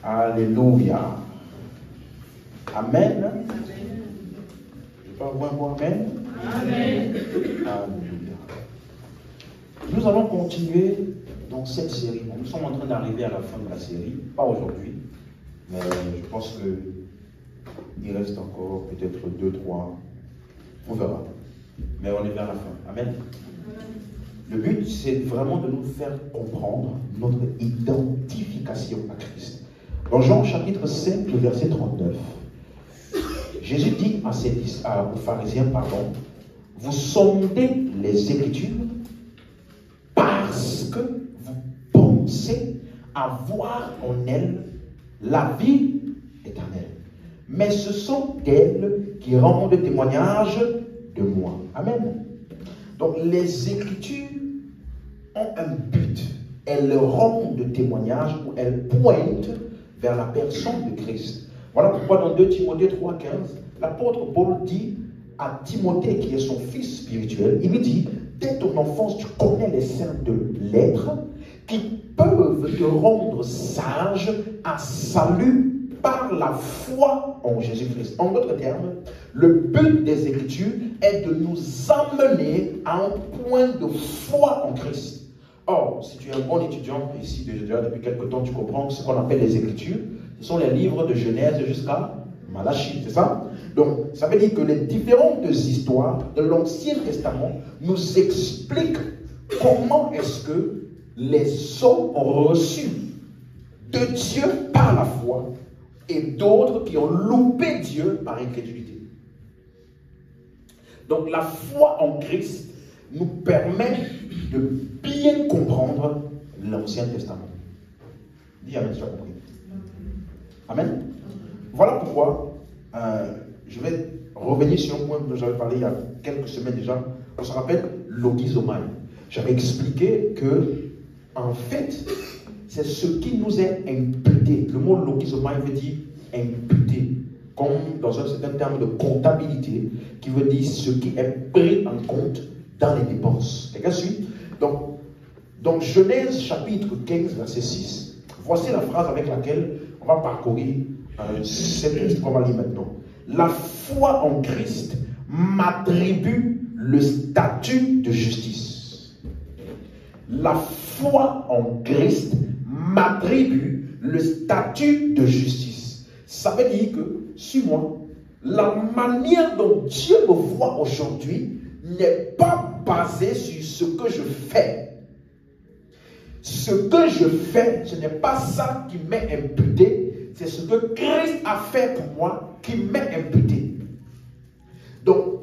Alléluia. Amen. Je peux avoir un mot amen? Amen. Alléluia. Nous allons continuer dans cette série. Nous sommes en train d'arriver à la fin de la série. Pas aujourd'hui, mais je pense qu'il reste encore peut-être 2, 3. On verra. Mais on est vers la fin. Amen. Le but, c'est vraiment de nous faire comprendre notre identification à Christ. Dans Jean chapitre 5, le verset 39, Jésus dit aux pharisiens, vous sondez les Écritures parce que vous pensez avoir en elles la vie éternelle. Mais ce sont elles qui rendent témoignage de moi. Amen. Donc les Écritures ont un but. Elles rendent témoignage ou elles pointent vers la personne de Christ. Voilà pourquoi dans 2 Timothée 3,15, l'apôtre Paul dit à Timothée, qui est son fils spirituel, il lui dit, dès ton enfance, tu connais les saintes lettres qui peuvent te rendre sage à salut par la foi en Jésus-Christ. En d'autres termes, le but des Écritures est de nous amener à un point de foi en Christ. Or, si tu es un bon étudiant, ici déjà depuis quelque temps, tu comprends ce qu'on appelle les Écritures. Ce sont les livres de Genèse jusqu'à Malachie, c'est ça? Donc, ça veut dire que les différentes histoires de l'Ancien Testament nous expliquent comment est-ce que les hommes ont reçu de Dieu par la foi et d'autres qui ont loupé Dieu par incrédulité. Donc, la foi en Christ nous permet de bien comprendre l'Ancien Testament. Dis Amen, tu as compris. Amen. Voilà pourquoi je vais revenir sur un point dont j'avais parlé il y a quelques semaines déjà. On se rappelle l'ogizomai. J'avais expliqué que, en fait, c'est ce qui nous est imputé. Le mot logizomai veut dire imputé, comme dans un certain terme de comptabilité, qui veut dire ce qui est pris en compte dans les dépenses. Quelqu'un suit? Donc, dans Genèse chapitre 15, verset 6, voici la phrase avec laquelle on va parcourir cette texte qu'on va lire maintenant. La foi en Christ m'attribue le statut de justice. La foi en Christ m'attribue le statut de justice. Ça veut dire que, suis-moi, la manière dont Dieu me voit aujourd'hui n'est pas basée sur ce que je fais. Ce que je fais, ce n'est pas ça qui m'est imputé, c'est ce que Christ a fait pour moi qui m'est imputé. Donc,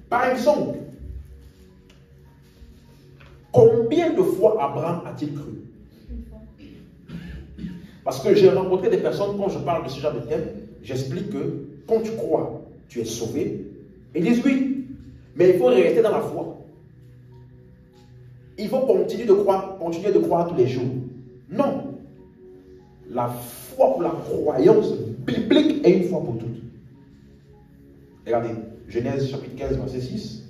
par exemple, combien de fois Abraham a-t-il cru? Parce que j'ai rencontré des personnes, quand je parle de ce genre de thème, j'explique que quand tu crois, tu es sauvé. Ils disent oui, mais il faut rester dans la foi. Il faut continuer de croire tous les jours. Non. La foi ou la croyance biblique est une fois pour toutes. Regardez, Genèse chapitre 15, verset 6.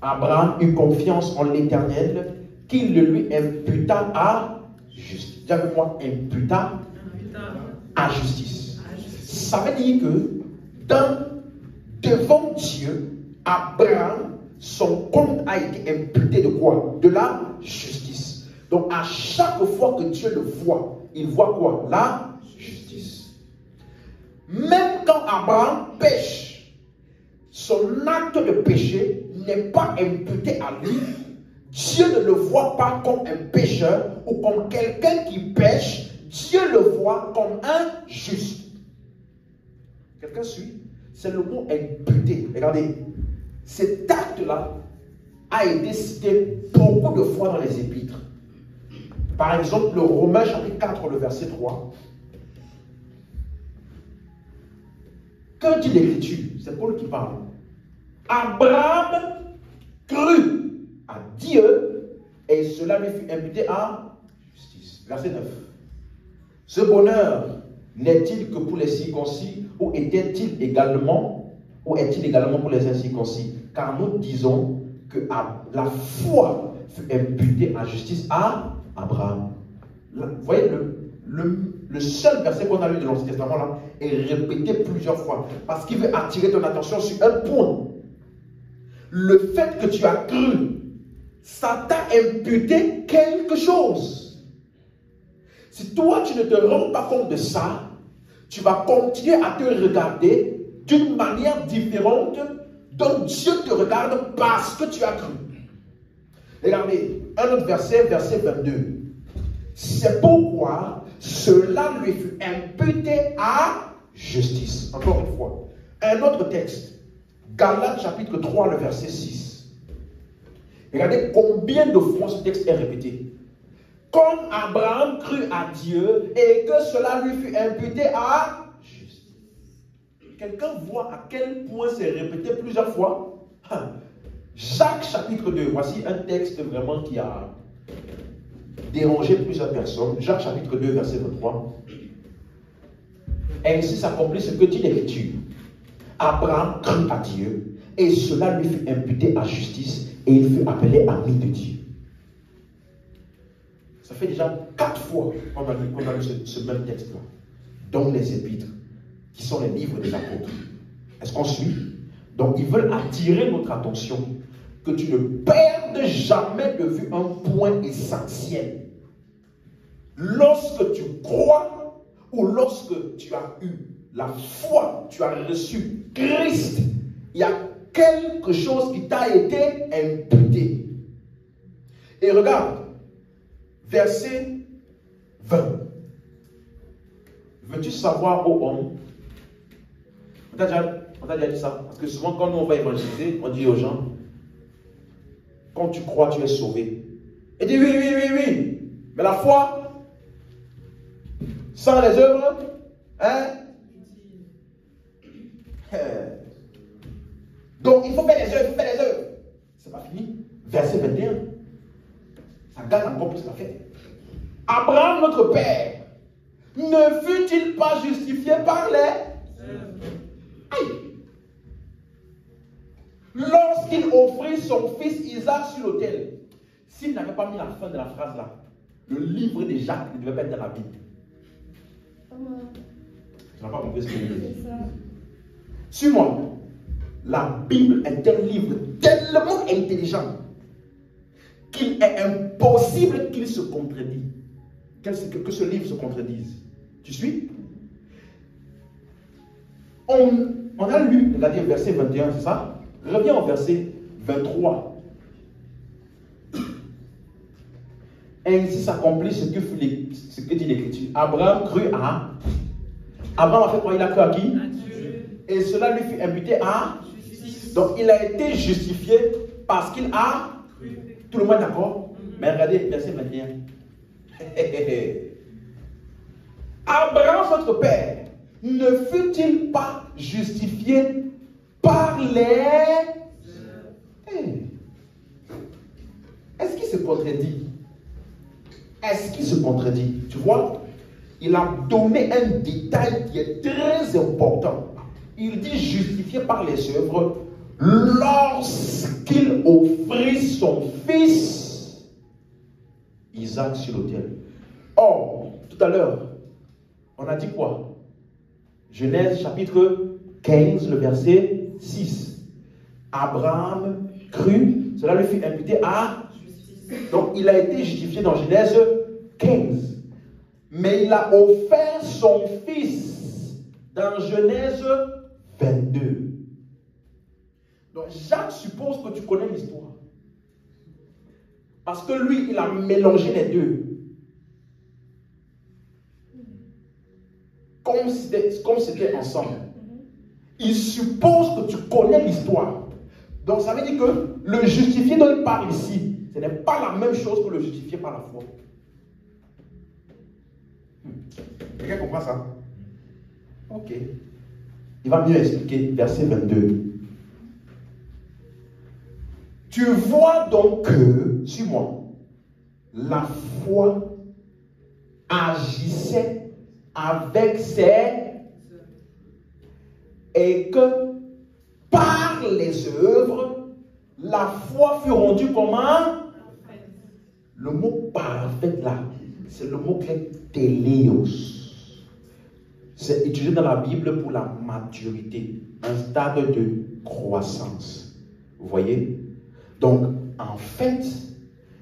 Abraham eut confiance en l'Éternel, qu'il le lui imputa à justice. Dis avec moi, imputa à justice. Ça veut dire que devant Dieu, Abraham, son compte a été imputé de quoi? De la justice. Donc à chaque fois que Dieu le voit, il voit quoi? La justice. Même quand Abraham pêche, son acte de péché n'est pas imputé à lui. Dieu ne le voit pas comme un pécheur ou comme quelqu'un qui pêche. Dieu le voit comme un juste. Quelqu'un suit? C'est le mot imputé. Regardez. Cet acte-là a été cité beaucoup de fois dans les épîtres. Par exemple, le Romains chapitre 4, le verset 3. Que dit l'Écriture? C'est Paul qui parle. Abraham crut à Dieu et cela lui fut imputé à justice. Verset 9. Ce bonheur n'est-il que pour les circoncis ou est-il également pour les incirconcis? Car nous disons que la foi fut imputée en justice à Abraham. Vous voyez le seul verset qu'on a lu de l'Ancien Testament là est répété plusieurs fois parce qu'il veut attirer ton attention sur un point. Le fait que tu as cru, ça t'a imputé quelque chose. Si toi tu ne te rends pas compte de ça, tu vas continuer à te regarder d'une manière différente dont Dieu te regarde parce que tu as cru. Regardez, un autre verset, verset 22. C'est pourquoi cela lui fut imputé à justice. Encore une fois. Un autre texte. Galates chapitre 3, le verset 6. Regardez combien de fois ce texte est répété. Comme Abraham crut à Dieu et que cela lui fut imputé à justice. Quelqu'un voit à quel point c'est répété plusieurs fois? Jacques chapitre 2. Voici un texte vraiment qui a dérangé plusieurs personnes. Jacques chapitre 2, verset 23. Ainsi s'accomplit ce que dit l'Écriture. Abraham crut à Dieu et cela lui fut imputé à justice et il fut appelé ami de Dieu. Ça fait déjà 4 fois qu'on a lu ce même texte-là, dans les épîtres, qui sont les livres des apôtres. Est-ce qu'on suit? Donc ils veulent attirer notre attention, que tu ne perdes jamais de vue un point essentiel. Lorsque tu crois ou lorsque tu as eu la foi, tu as reçu Christ, il y a quelque chose qui t'a été imputé. Et regarde, verset 20. Veux-tu savoir, ô homme? On t'a déjà dit ça. Parce que souvent, quand nous on va évangéliser, on dit aux gens, quand tu crois, tu es sauvé. Et dit oui, oui, oui, oui. Mais la foi, sans les œuvres, hein? Donc, il faut faire les œuvres, il faut faire les œuvres. C'est pas fini. Verset 21. Ça garde encore plus la fête. Abraham, notre père, ne fut-il pas justifié par les œuvres? Aïe! Lorsqu'il offrit son fils Isaac sur l'autel. S'il n'avait pas mis la fin de la phrase là, le livre de Jacques ne devait pas être dans la Bible. Tu n'as pas compris ce que je veux dire. Suis-moi. La Bible est un livre tellement intelligent qu'il est impossible qu'il se contredise. Que ce livre se contredise. Tu suis? On a lu, on a dit verset 21, c'est ça? Reviens au verset 23. Ainsi s'accomplit ce que dit l'Écriture. Abraham crut à... Abraham a fait quoi? Il a cru à qui? Et cela lui fut imputé à... Donc il a été justifié parce qu'il a... Tout le monde est d'accord? Mais regardez, verset 21. Abraham, votre père, ne fut-il pas justifié par les... Est-ce qu'il se contredit? Est-ce qu'il se contredit? Tu vois, il a donné un détail qui est très important. Il dit justifié par les œuvres lorsqu'il offrit son fils Isaac sur l'autel. Or, tout à l'heure, on a dit quoi? Genèse chapitre 15, le verset 6. Abraham crut, cela lui fut imputé à... Donc, il a été justifié dans Genèse 15. Mais il a offert son fils dans Genèse 22. Donc, Jacques suppose que tu connais l'histoire. Parce que lui, il a mélangé les deux. Comme c'était ensemble. Il suppose que tu connais l'histoire. Donc, ça veut dire que le justifié dont il parle ici, ce n'est pas la même chose que le justifié par la foi. Quelqu'un comprend ça? Ok. Il va mieux expliquer, verset 22. Tu vois donc que, suis-moi, la foi agissait avec ses... Et que par les œuvres, la foi fut rendue comment? Le mot parfait là, c'est le mot-clé téléos. C'est utilisé dans la Bible pour la maturité, un stade de croissance. Vous voyez? Donc, en fait,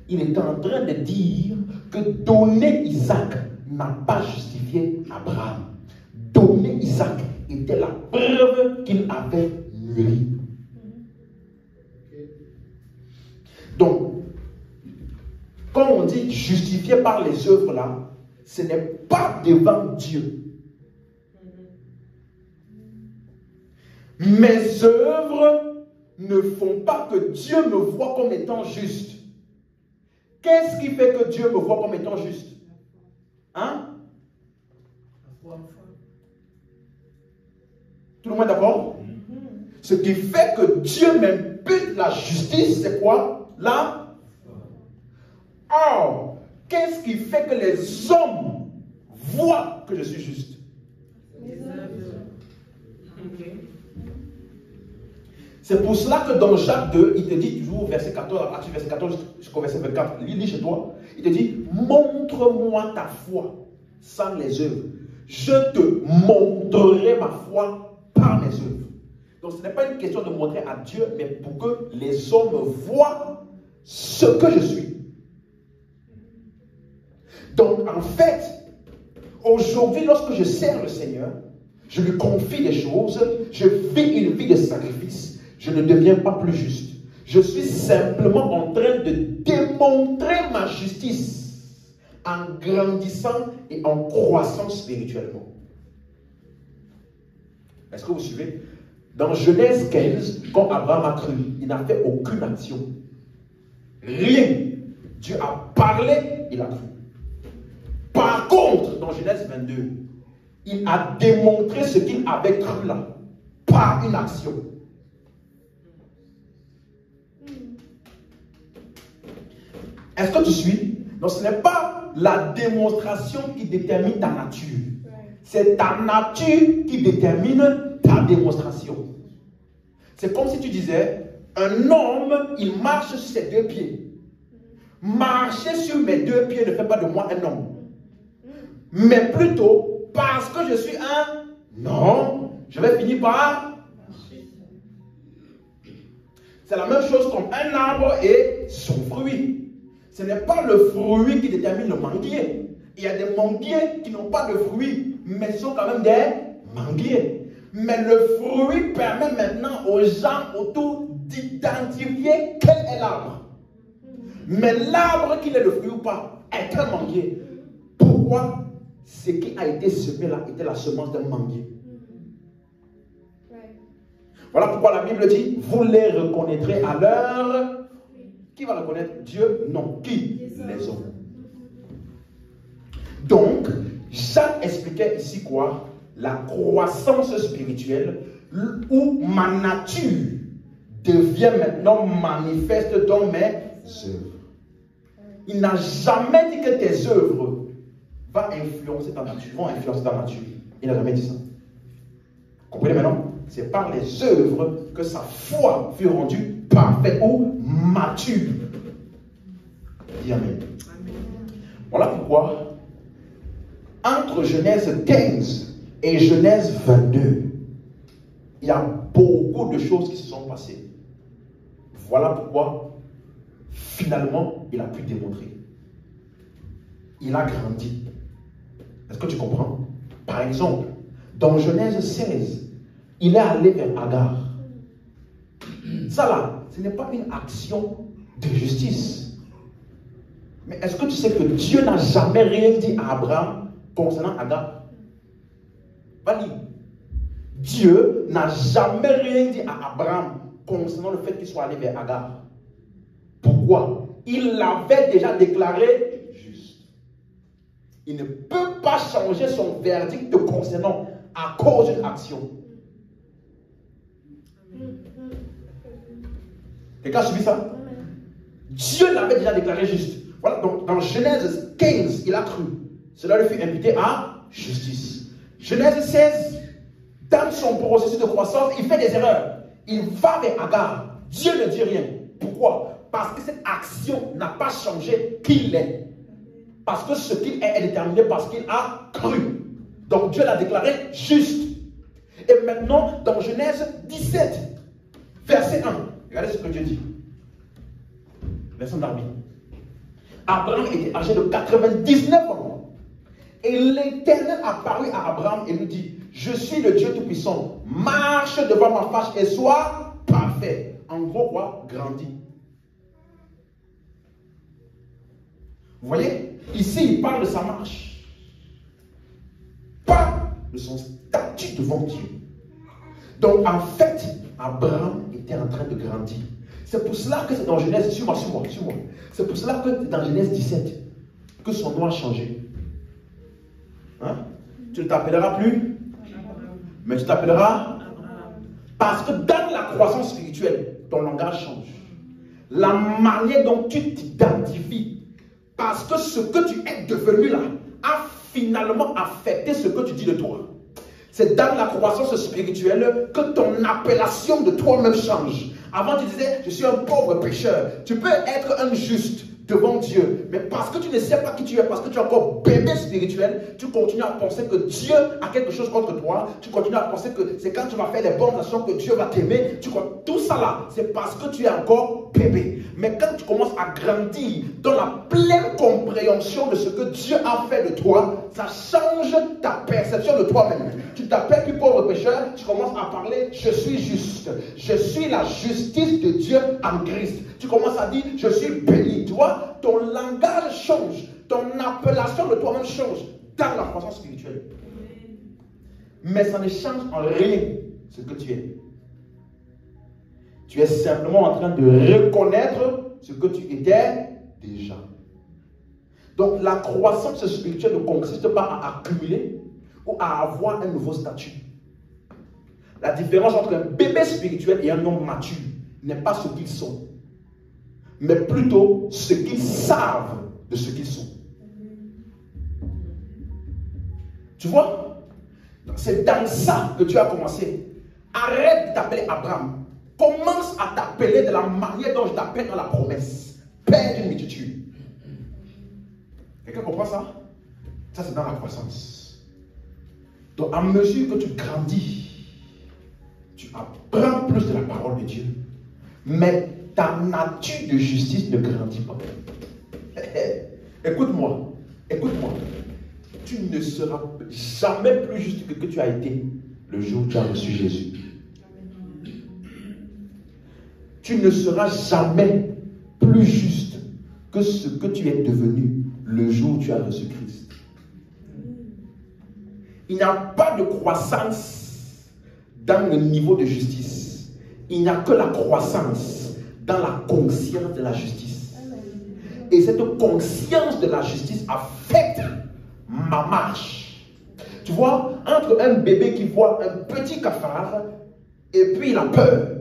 il est en train de dire que donner Isaac n'a pas justifié Abraham. Donner Isaac était la preuve qu'il avait mûri. Donc, quand on dit justifié par les œuvres là, ce n'est pas devant Dieu. Mes œuvres ne font pas que Dieu me voit comme étant juste. Qu'est-ce qui fait que Dieu me voit comme étant juste? Hein? Tout le monde est d'accord? Ce qui fait que Dieu m'impute la justice, c'est quoi? Là. Or, qu'est-ce qui fait que les hommes voient que je suis juste? Les œuvres. C'est pour cela que dans Jacques 2, il te dit toujours, verset 14, à partir du verset 14 jusqu'au verset 24, lis chez toi, il te dit, montre-moi ta foi sans les œuvres. Je te montrerai ma foi par mes œuvres. Donc ce n'est pas une question de montrer à Dieu, mais pour que les hommes voient ce que je suis. Donc en fait, aujourd'hui, lorsque je sers le Seigneur, je lui confie des choses, je vis une vie de sacrifice, je ne deviens pas plus juste. Je suis simplement en train de démontrer ma justice en grandissant et en croissant spirituellement. Est-ce que vous suivez? Dans Genèse 15, quand Abraham a cru, il n'a fait aucune action. Rien. Dieu a parlé, il a cru. Par contre, dans Genèse 22, il a démontré ce qu'il avait cru là, par une action. Est-ce que tu suis? Donc ce n'est pas la démonstration qui détermine ta nature. C'est ta nature qui détermine ta démonstration. C'est comme si tu disais, un homme, il marche sur ses deux pieds. Marcher sur mes deux pieds ne fait pas de moi un homme. Mais plutôt, parce que je suis un non, je vais finir par marcher. C'est la même chose comme un arbre et son fruit. Ce n'est pas le fruit qui détermine le manguier. Il y a des manguiers qui n'ont pas de fruits, mais sont quand même des manguiers. Mais le fruit permet maintenant aux gens autour d'identifier quel est l'arbre. Mais l'arbre, qu'il ait le fruit ou pas, est un manguier. Pourquoi? Ce qui a été semé là était la semence d'un manguier. Voilà pourquoi la Bible dit, vous les reconnaîtrez à leur... Qui va reconnaître Dieu? Non. Qui? Les hommes. Donc, Jacques expliquait ici quoi? La croissance spirituelle où ma nature devient maintenant manifeste dans mes œuvres. Il n'a jamais dit que tes œuvres vont influencer ta nature. Il n'a jamais dit ça. Comprenez maintenant? C'est par les œuvres que sa foi fut rendue parfaite ou mature. Dis amen. Voilà pourquoi, entre Genèse 15 et Genèse 22, il y a beaucoup de choses qui se sont passées. Voilà pourquoi, finalement, il a pu démontrer. Il a grandi. Est-ce que tu comprends? Par exemple, dans Genèse 16, il est allé vers Agar. Ça là, ce n'est pas une action de justice. Mais est-ce que tu sais que Dieu n'a jamais rien dit à Abraham concernant Agar? Vas-y. Dieu n'a jamais rien dit à Abraham concernant le fait qu'il soit allé vers Agar. Pourquoi? Il l'avait déjà déclaré juste. Il ne peut pas changer son verdict te concernant à cause d'une action. Quelqu'un a suivi ça? Dieu l'avait déjà déclaré juste. Voilà, donc dans Genèse 15, il a cru. Cela lui fut imputé à justice. Genèse 16, dans son processus de croissance, il fait des erreurs. Il va vers Agar. Dieu ne dit rien. Pourquoi? Parce que cette action n'a pas changé qui il est. Parce que ce qu'il est déterminé parce qu'il a cru. Donc Dieu l'a déclaré juste. Et maintenant, dans Genèse 17, verset 1, regardez ce que Dieu dit. Verset d'Arbi. Abraham était âgé de 99 ans. Et l'Éternel apparut à Abraham et lui dit, je suis le Dieu Tout-Puissant, marche devant ma face et sois parfait. En gros, quoi? Grandis. Vous voyez? Ici, il parle de sa marche. Pas de son statut devant Dieu. Donc, en fait, Abraham était en train de grandir. C'est pour cela que c'est dans Genèse, suis-moi. C'est pour cela que c'est dans Genèse 17 que son nom a changé. Hein? Tu ne t'appelleras plus, mais tu t'appelleras parce que dans la croissance spirituelle, ton langage change. La manière dont tu t'identifies, parce que ce que tu es devenu là, a finalement affecté ce que tu dis de toi. C'est dans la croissance spirituelle que ton appellation de toi-même change. Avant, tu disais, je suis un pauvre pécheur. Tu peux être un juste devant Dieu. Mais parce que tu ne sais pas qui tu es, parce que tu es encore bébé spirituel, tu continues à penser que Dieu a quelque chose contre toi. Tu continues à penser que c'est quand tu vas faire les bonnes actions que Dieu va t'aimer. Tout ça là, c'est parce que tu es encore bébé. Mais quand tu commences à grandir dans la pleine compréhension de ce que Dieu a fait de toi, ça change ta perception de toi-même. Tu t'appelles plus pauvre pécheur, tu commences à parler, je suis juste. Je suis la justice de Dieu en Christ. Tu commences à dire, je suis béni. Tu vois, ton langage change, ton appellation de toi-même change dans la croissance spirituelle. Mais ça ne change en rien ce que tu es. Tu es simplement en train de reconnaître ce que tu étais déjà. Donc la croissance spirituelle ne consiste pas à accumuler ou à avoir un nouveau statut. La différence entre un bébé spirituel et un homme mature n'est pas ce qu'ils sont, mais plutôt ce qu'ils savent de ce qu'ils sont. Tu vois? C'est dans ça que tu as commencé. Arrête de t'appeler Abraham. Commence à t'appeler de la manière dont je t'appelle dans la promesse. Père d'une multitude. Quelqu'un comprend ça? Ça, c'est dans la croissance. Donc, à mesure que tu grandis, tu apprends plus de la parole de Dieu. Mais ta nature de justice ne grandit pas. Écoute-moi. Tu ne seras jamais plus juste que tu as été le jour où tu as reçu Jésus. Tu ne seras jamais plus juste que ce que tu es devenu le jour où tu as reçu Christ. Il n'y a pas de croissance dans le niveau de justice. Il n'y a que la croissance dans la conscience de la justice. Et cette conscience de la justice affecte ma marche. Tu vois, entre un bébé qui voit un petit cafard et puis il a peur,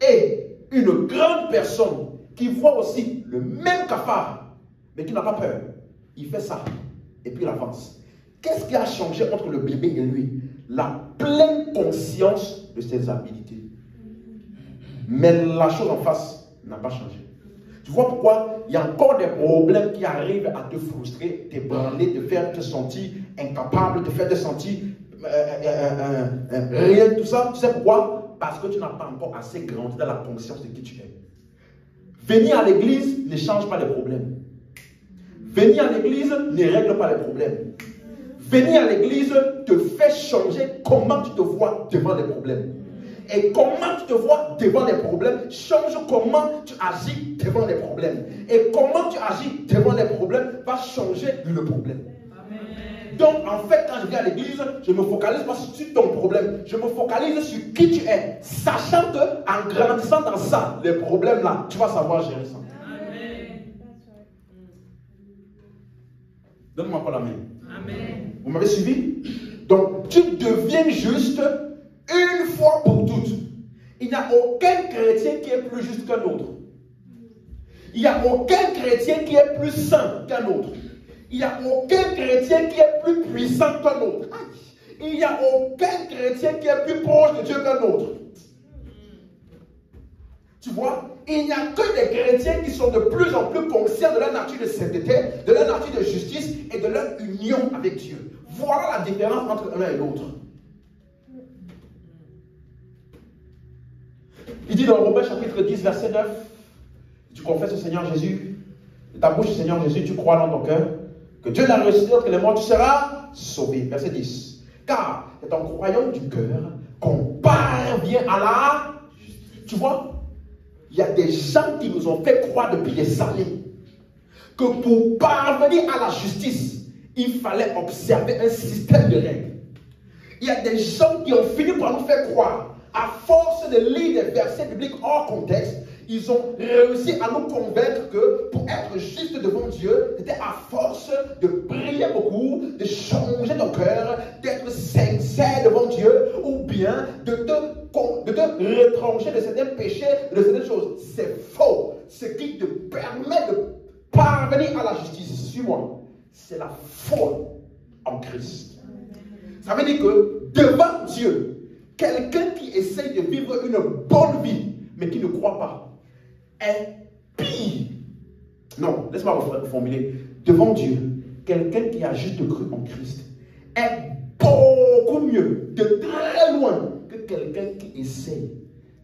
et une grande personne qui voit aussi le même cafard, mais qui n'a pas peur, il fait ça, et puis il avance. Qu'est-ce qui a changé entre le bébé et lui? La pleine conscience de ses habilités. Mais la chose en face n'a pas changé. Tu vois pourquoi il y a encore des problèmes qui arrivent à te frustrer, t'ébranler, te faire te sentir incapable, te faire te sentir rien, tout ça. Tu sais pourquoi? Parce que tu n'as pas encore assez grandi dans la conscience de qui tu es. Venir à l'église ne change pas les problèmes. Venir à l'église ne règle pas les problèmes. Venir à l'église te fait changer comment tu te vois devant les problèmes. Et comment tu te vois devant les problèmes change comment tu agis devant les problèmes. Et comment tu agis devant les problèmes va changer le problème. Amen. Donc en fait, quand je viens à l'église, je ne me focalise pas sur ton problème. Je me focalise sur qui tu es. Sachant qu'en grandissant dans ça, les problèmes là, tu vas savoir gérer ça. Amen. Donne-moi pas la main. Amen. Vous m'avez suivi? Donc tu deviens juste une fois pour toutes. Il n'y a aucun chrétien qui est plus juste qu'un autre. Il n'y a aucun chrétien qui est plus saint qu'un autre. Il n'y a aucun chrétien qui est plus puissant qu'un autre. Il n'y a aucun chrétien qui est plus proche de Dieu qu'un autre. Tu vois, il n'y a que des chrétiens qui sont de plus en plus conscients de la nature de sainteté, de la union avec Dieu. Voilà la différence entre l'un et l'autre. Il dit dans Romains chapitre 10, verset 9, tu confesses au Seigneur Jésus, de ta bouche, Seigneur Jésus, tu crois dans ton cœur, que Dieu l'a ressuscité entre les morts, tu seras sauvé. Verset 10. Car c'est en croyant du cœur qu'on parvient à la justice. Tu vois, il y a des gens qui nous ont fait croire depuis des années que pour parvenir à la justice, il fallait observer un système de règles. Il y a des gens qui ont fini par nous faire croire, à force de lire des versets bibliques hors contexte, ils ont réussi à nous convaincre que pour être juste devant Dieu, c'était à force de prier beaucoup, de changer ton cœur, d'être sincère devant Dieu, ou bien de te retrancher de certains péchés, de certaines choses. C'est faux. Ce qui te permet de parvenir à la justice, suis-moi, c'est la foi en Christ. Ça veut dire que devant Dieu, quelqu'un qui essaye de vivre une bonne vie, mais qui ne croit pas, est pire. Non, laisse-moi reformuler. Devant Dieu, quelqu'un qui a juste cru en Christ est beaucoup mieux, de très loin, que quelqu'un qui essaie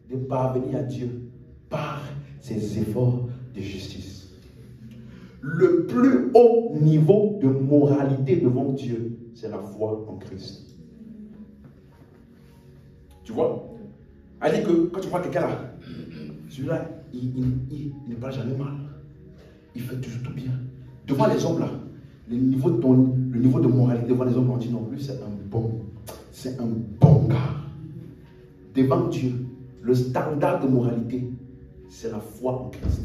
de parvenir à Dieu par ses efforts de justice. Le plus haut niveau de moralité devant Dieu, c'est la foi en Christ. Tu vois? Elle dit que quand tu vois quelqu'un là, celui-là, il ne parle jamais mal. Il fait toujours tout bien. Devant les hommes là, le niveau de moralité devant les hommes, on dit non, lui c'est un bon gars. Devant Dieu, le standard de moralité, c'est la foi en Christ.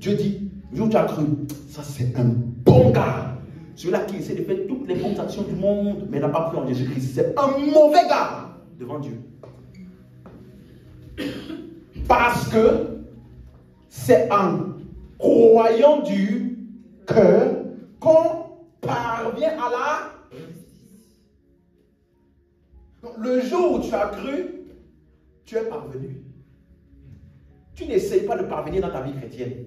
Dieu dit, le jour où tu as cru, ça c'est un bon gars. Celui-là qui essaie de faire toutes les bonnes actions du monde, mais n'a pas cru en Jésus-Christ, c'est un mauvais gars devant Dieu. Parce que c'est en croyant du cœur qu'on parvient à la... Donc, le jour où tu as cru, tu es parvenu. Tu n'essayes pas de parvenir dans ta vie chrétienne.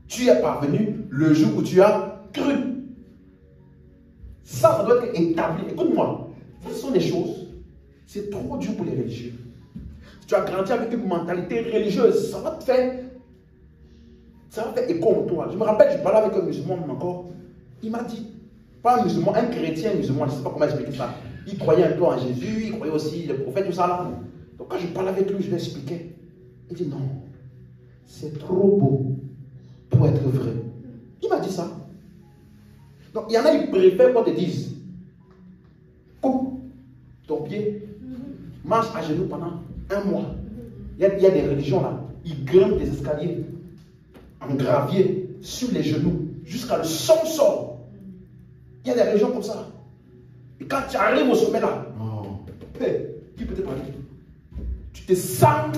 Tu es parvenu le jour où tu as cru. Ça doit être établi. Écoute-moi, ce sont des choses, c'est trop dur pour les religieux. Si tu as grandi avec une mentalité religieuse, ça va te faire écho en toi. Je me rappelle, je parlais avec un musulman encore. Il m'a dit, pas un musulman, un chrétien musulman, je ne sais pas comment expliquer ça. Il croyait un peu en Jésus, il croyait aussi le prophète, tout ça là. Donc quand je parle avec lui, je lui expliquais. Il dit non, c'est trop beau pour être vrai. Il m'a dit ça. Donc il y en a, ils préfèrent qu'on te dise, coupe ton pied, marche à genoux pendant un mois. Il y a des religions là, ils grimpent des escaliers en gravier sur les genoux jusqu'à le son sort. Il y a des religions comme ça. Et quand tu arrives au sommet là, qui peut te parler? Tu te sens,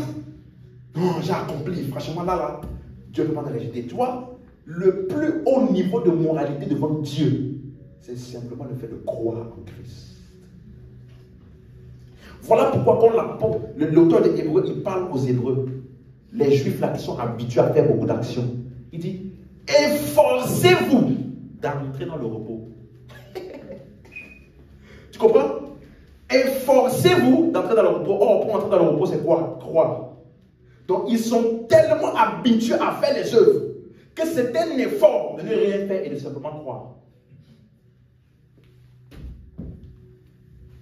non, j'ai accompli, franchement là, Dieu ne peut pas te rejeter. Tu vois, le plus haut niveau de moralité devant Dieu, c'est simplement le fait de croire en Christ. Voilà pourquoi quand l'auteur des Hébreux, il parle aux Hébreux, les Juifs là qui sont habitués à faire beaucoup d'actions, il dit, efforcez-vous d'entrer dans le repos. Tu comprends? Efforcez-vous d'entrer dans le repos. Or, pour entrer dans le repos, c'est quoi? Croire. Donc, ils sont tellement habitués à faire les œuvres que c'est un effort de ne rien faire et de simplement croire.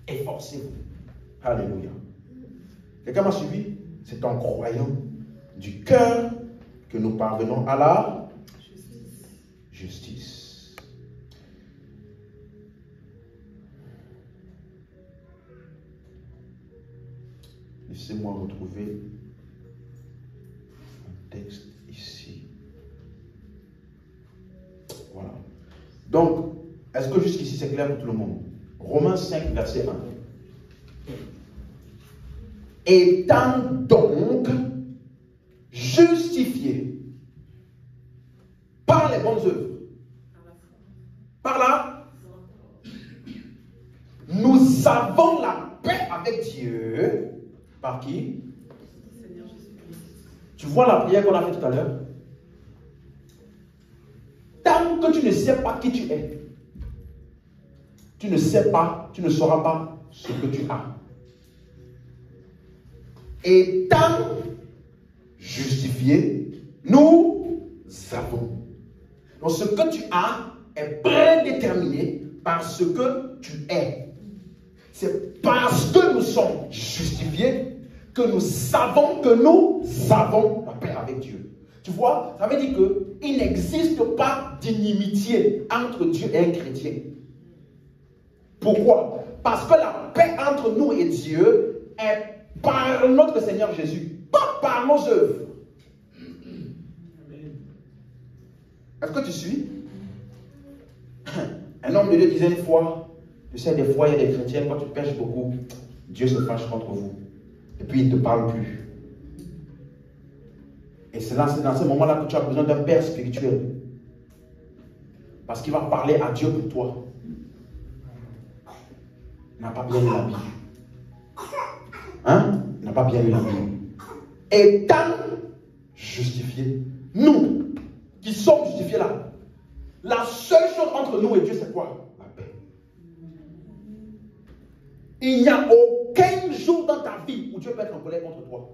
Efforcez-vous. Alléluia. Quelqu'un m'a suivi? C'est en croyant du cœur que nous parvenons à la justice. Laissez-moi retrouver un texte ici. Voilà. Donc, est-ce que jusqu'ici c'est clair pour tout le monde? Romains 5, verset 1. Étant donc justifiés par les bonnes œuvres, par là, nous avons la paix avec Dieu. Par qui? Tu vois la prière qu'on a fait tout à l'heure? Tant que tu ne sais pas qui tu es, tu ne sais pas, tu ne sauras pas ce que tu as. Étant justifiés, nous avons. Donc ce que tu as est prédéterminé par ce que tu es. C'est parce que nous sommes justifiés que nous savons que nous avons la paix avec Dieu. Tu vois, ça veut dire qu'il n'existe pas d'inimitié entre Dieu et un chrétien. Pourquoi? Parce que la paix entre nous et Dieu est par notre Seigneur Jésus, pas par nos œuvres. Est-ce que tu suis? Un homme de Dieu disait une fois, tu sais, des fois, il y a des chrétiens, quand tu pêches beaucoup, Dieu se fâche contre vous. Et puis, il ne te parle plus. Et c'est dans ce moment-là que tu as besoin d'un père spirituel. Parce qu'il va parler à Dieu pour toi. Il n'a pas bien lu la Bible. Hein? Il n'a pas bien lu la Bible. Étant justifiés, nous qui sommes justifiés là, la seule chose entre nous et Dieu, c'est quoi? La paix. Il n'y a aucun jour dans ta vie où Dieu peut être en colère contre toi.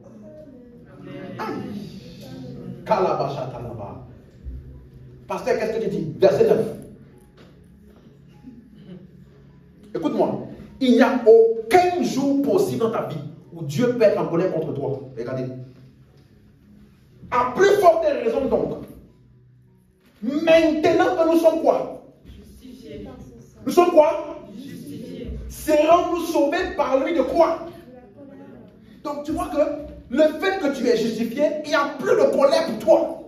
Pasteur, qu'est-ce que tu dis? Verset 9. Écoute-moi. Il n'y a aucun jour possible dans ta vie où Dieu peut être en colère contre toi. Regardez. À plus forte raison donc. Maintenant que nous sommes quoi? Justifiés. Nous sommes quoi? Justifiés. Serons-nous sauvés par lui de quoi? Donc tu vois que le fait que tu es justifié, il n'y a plus de colère pour toi.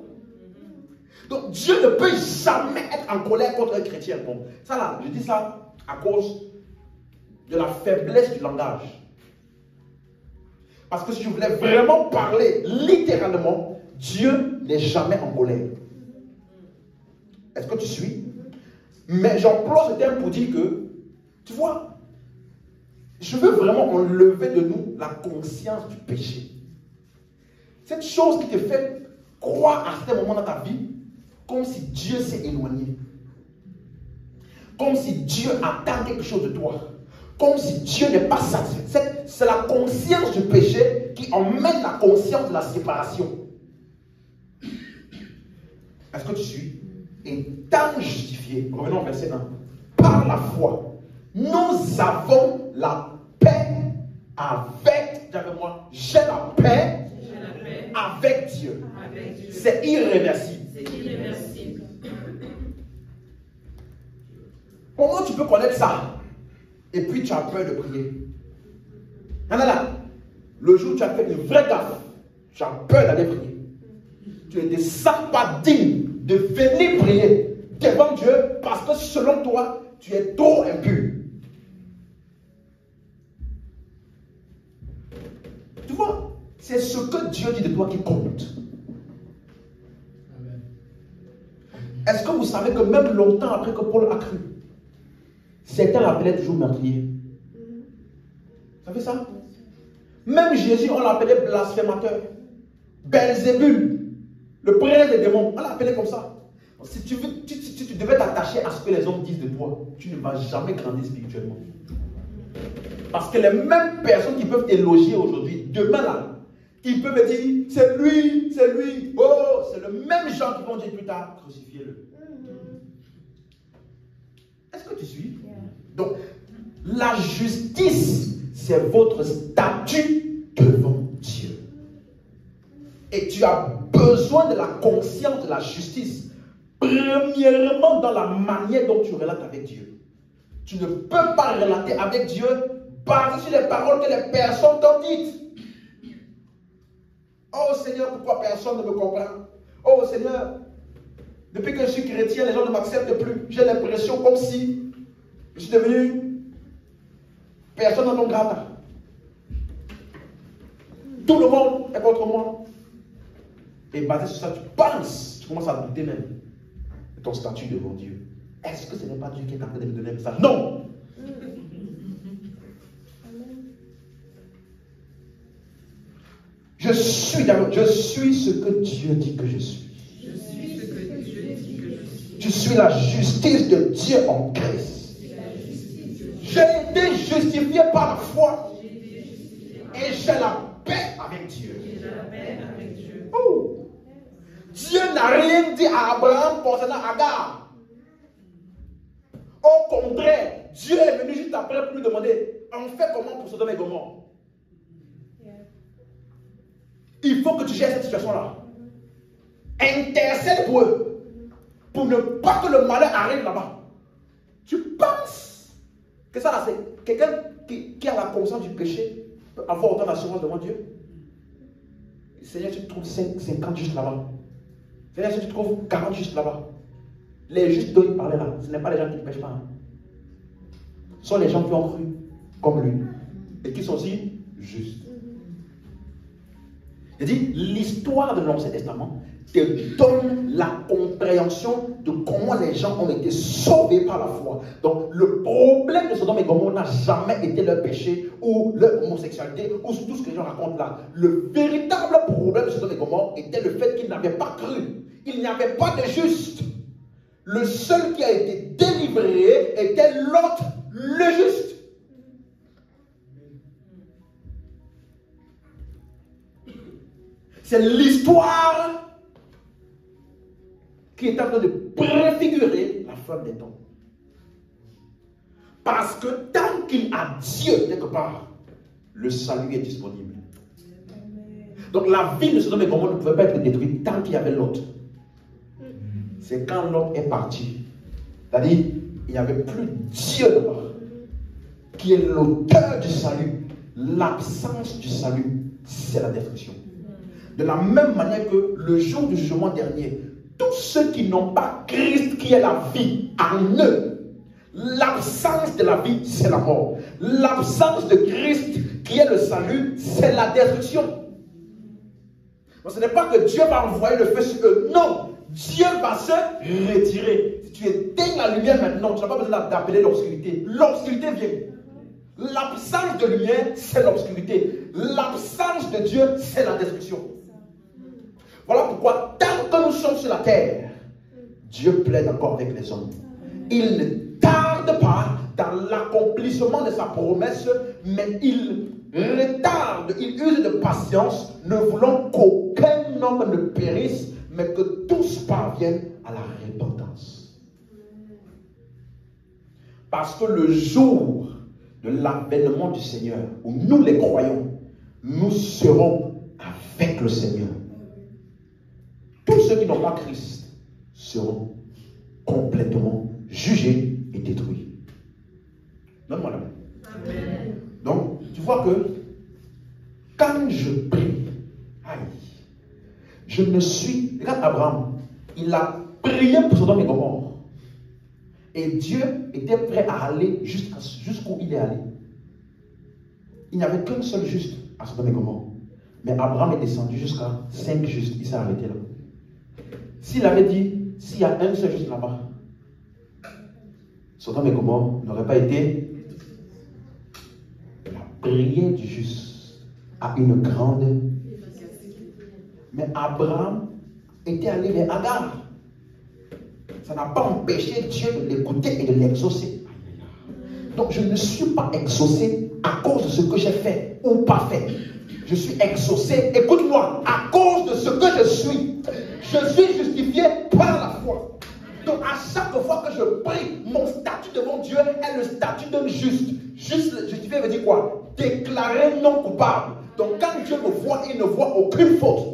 Donc Dieu ne peut jamais être en colère contre un chrétien. Bon, ça là, je dis ça à cause de la faiblesse du langage. Parce que si je voulais vraiment parler littéralement, Dieu n'est jamais en colère. Est-ce que tu suis? Mais j'emploie ce terme pour dire que, tu vois, je veux vraiment enlever de nous la conscience du péché. Cette chose qui te fait croire à ce moment dans ta vie, comme si Dieu s'est éloigné. Comme si Dieu attend quelque chose de toi. Comme si Dieu n'est pas satisfait. C'est la conscience du péché qui emmène la conscience de la séparation. Est-ce que tu suis? Étant justifié, revenons au verset 1. Par la foi, nous avons la paix avec, dis avec moi, j'ai la paix avec Dieu. C'est irréversible. Comment tu peux connaître ça? Et puis tu as peur de prier. Là, le jour où tu as fait une vraie gaffe, tu as peur d'aller prier. Tu ne te sens pas digne de venir prier devant Dieu parce que selon toi, tu es trop impur. Tu vois, c'est ce que Dieu dit de toi qui compte. Est-ce que vous savez que même longtemps après que Paul a cru, certains l'appelaient toujours meurtrier? Vous savez ça? Même Jésus, on l'appelait blasphémateur. Belzébul, le prince des démons, on l'appelait comme ça. Si tu devais t'attacher à ce que les hommes disent de toi, tu ne vas jamais grandir spirituellement. Parce que les mêmes personnes qui peuvent t'élogier aujourd'hui, demain là, ils peuvent me dire, c'est lui, oh, c'est le même genre qui vont dire plus tard, crucifiez-le. Est-ce que tu suis? Donc, la justice, c'est votre statut devant Dieu. Et tu as besoin de la conscience de la justice. Premièrement, dans la manière dont tu relates avec Dieu. Tu ne peux pas relater avec Dieu basé sur les paroles que les personnes t'ont dites. Oh Seigneur, pourquoi personne ne me comprend? Oh Seigneur, depuis que je suis chrétien, les gens ne m'acceptent plus. J'ai l'impression comme si je suis devenu personne non grata. Tout le monde est contre moi. Et basé sur ça, tu penses, tu commences à douter même de ton statut devant Dieu. Est-ce que ce n'est pas Dieu qui est en train de me donner un message? Non! Je suis ce que Dieu dit que je suis. Je suis la justice de Dieu en Christ. J'ai été justifié par la foi. Et j'ai la paix avec Dieu. Oh. Dieu n'a rien dit à Abraham concernant Agar. Au contraire, Dieu est venu juste après pour lui demander, on fait comment pour Sodome et Gomorrhe? Il faut que tu gères cette situation-là. Intercède pour eux. Pour ne pas que le malheur arrive là-bas. Tu penses que ça là, c'est quelqu'un qui a la conscience du péché peut avoir autant d'assurance devant Dieu? Seigneur, tu trouves 50 justes là-bas. Seigneur, si tu trouves 40 justes là-bas. Les justes dont il parlait là, ce n'est pas les gens qui ne pêchent pas. Hein. Ce sont les gens qui ont cru comme lui. Et qui sont aussi justes. Il dit, l'histoire de l'Ancien Testament te donne la compréhension de comment les gens ont été sauvés par la foi. Donc, le problème de Sodome et Gomorrhe n'a jamais été leur péché ou leur homosexualité ou tout ce que les gens racontent là. Le véritable problème de Sodome et Gomorrhe était le fait qu'ils n'avaient pas cru. Il n'y avait pas de juste. Le seul qui a été délivré était Lot, le juste. C'est l'histoire qui est en train de préfigurer la fin des temps. Parce que tant qu'il y a Dieu quelque part, le salut est disponible. Donc la ville de Sodome et Gomorrhe ne pouvait pas être détruite tant qu'il y avait Lot. C'est quand Lot est parti. C'est-à-dire, il n'y avait plus Dieu là-bas, qui est l'auteur du salut. L'absence du salut, c'est la destruction. De la même manière que le jour du jugement dernier, tous ceux qui n'ont pas Christ qui est la vie en eux, l'absence de la vie, c'est la mort. L'absence de Christ qui est le salut, c'est la destruction. Donc, ce n'est pas que Dieu va envoyer le feu sur eux. Non, Dieu va se retirer. Si tu éteins la lumière maintenant, tu n'as pas besoin d'appeler l'obscurité. L'obscurité vient. L'absence de lumière, c'est l'obscurité. L'absence de Dieu, c'est la destruction. Voilà pourquoi, tant que nous sommes sur la terre, Dieu plaide encore avec les hommes. Il ne tarde pas dans l'accomplissement de sa promesse, mais il retarde, il use de patience, ne voulant qu'aucun homme ne périsse, mais que tous parviennent à la repentance. Parce que le jour de l'avènement du Seigneur, où nous les croyons, nous serons avec le Seigneur. Tous ceux qui n'ont pas Christ seront complètement jugés et détruits. Donne-moi la main. Amen. Donc, tu vois que quand je prie, je ne suis... Regarde Abraham, il a prié pour Sodome et Gomorrhe. Et Dieu était prêt à aller jusqu'où il est allé. Il n'y avait qu'un seul juste à Sodome et Gomorrhe. Mais Abraham est descendu jusqu'à 5 justes. Il s'est arrêté là. S'il avait dit, s'il y a un seul juste là-bas, Sodome et Gomorrhe n'aurait pas été. La prière du juste a une grande. Mais Abraham était allé vers Agar. Ça n'a pas empêché Dieu de l'écouter et de l'exaucer. Donc je ne suis pas exaucé à cause de ce que j'ai fait ou pas fait. Je suis exaucé, écoute-moi, à cause de ce que je suis. Je suis justifié par la foi. Donc à chaque fois que je prie, mon statut devant Dieu est le statut d'un juste. Juste, justifié veut dire quoi? Déclaré non coupable. Donc quand Dieu me voit, il ne voit aucune faute.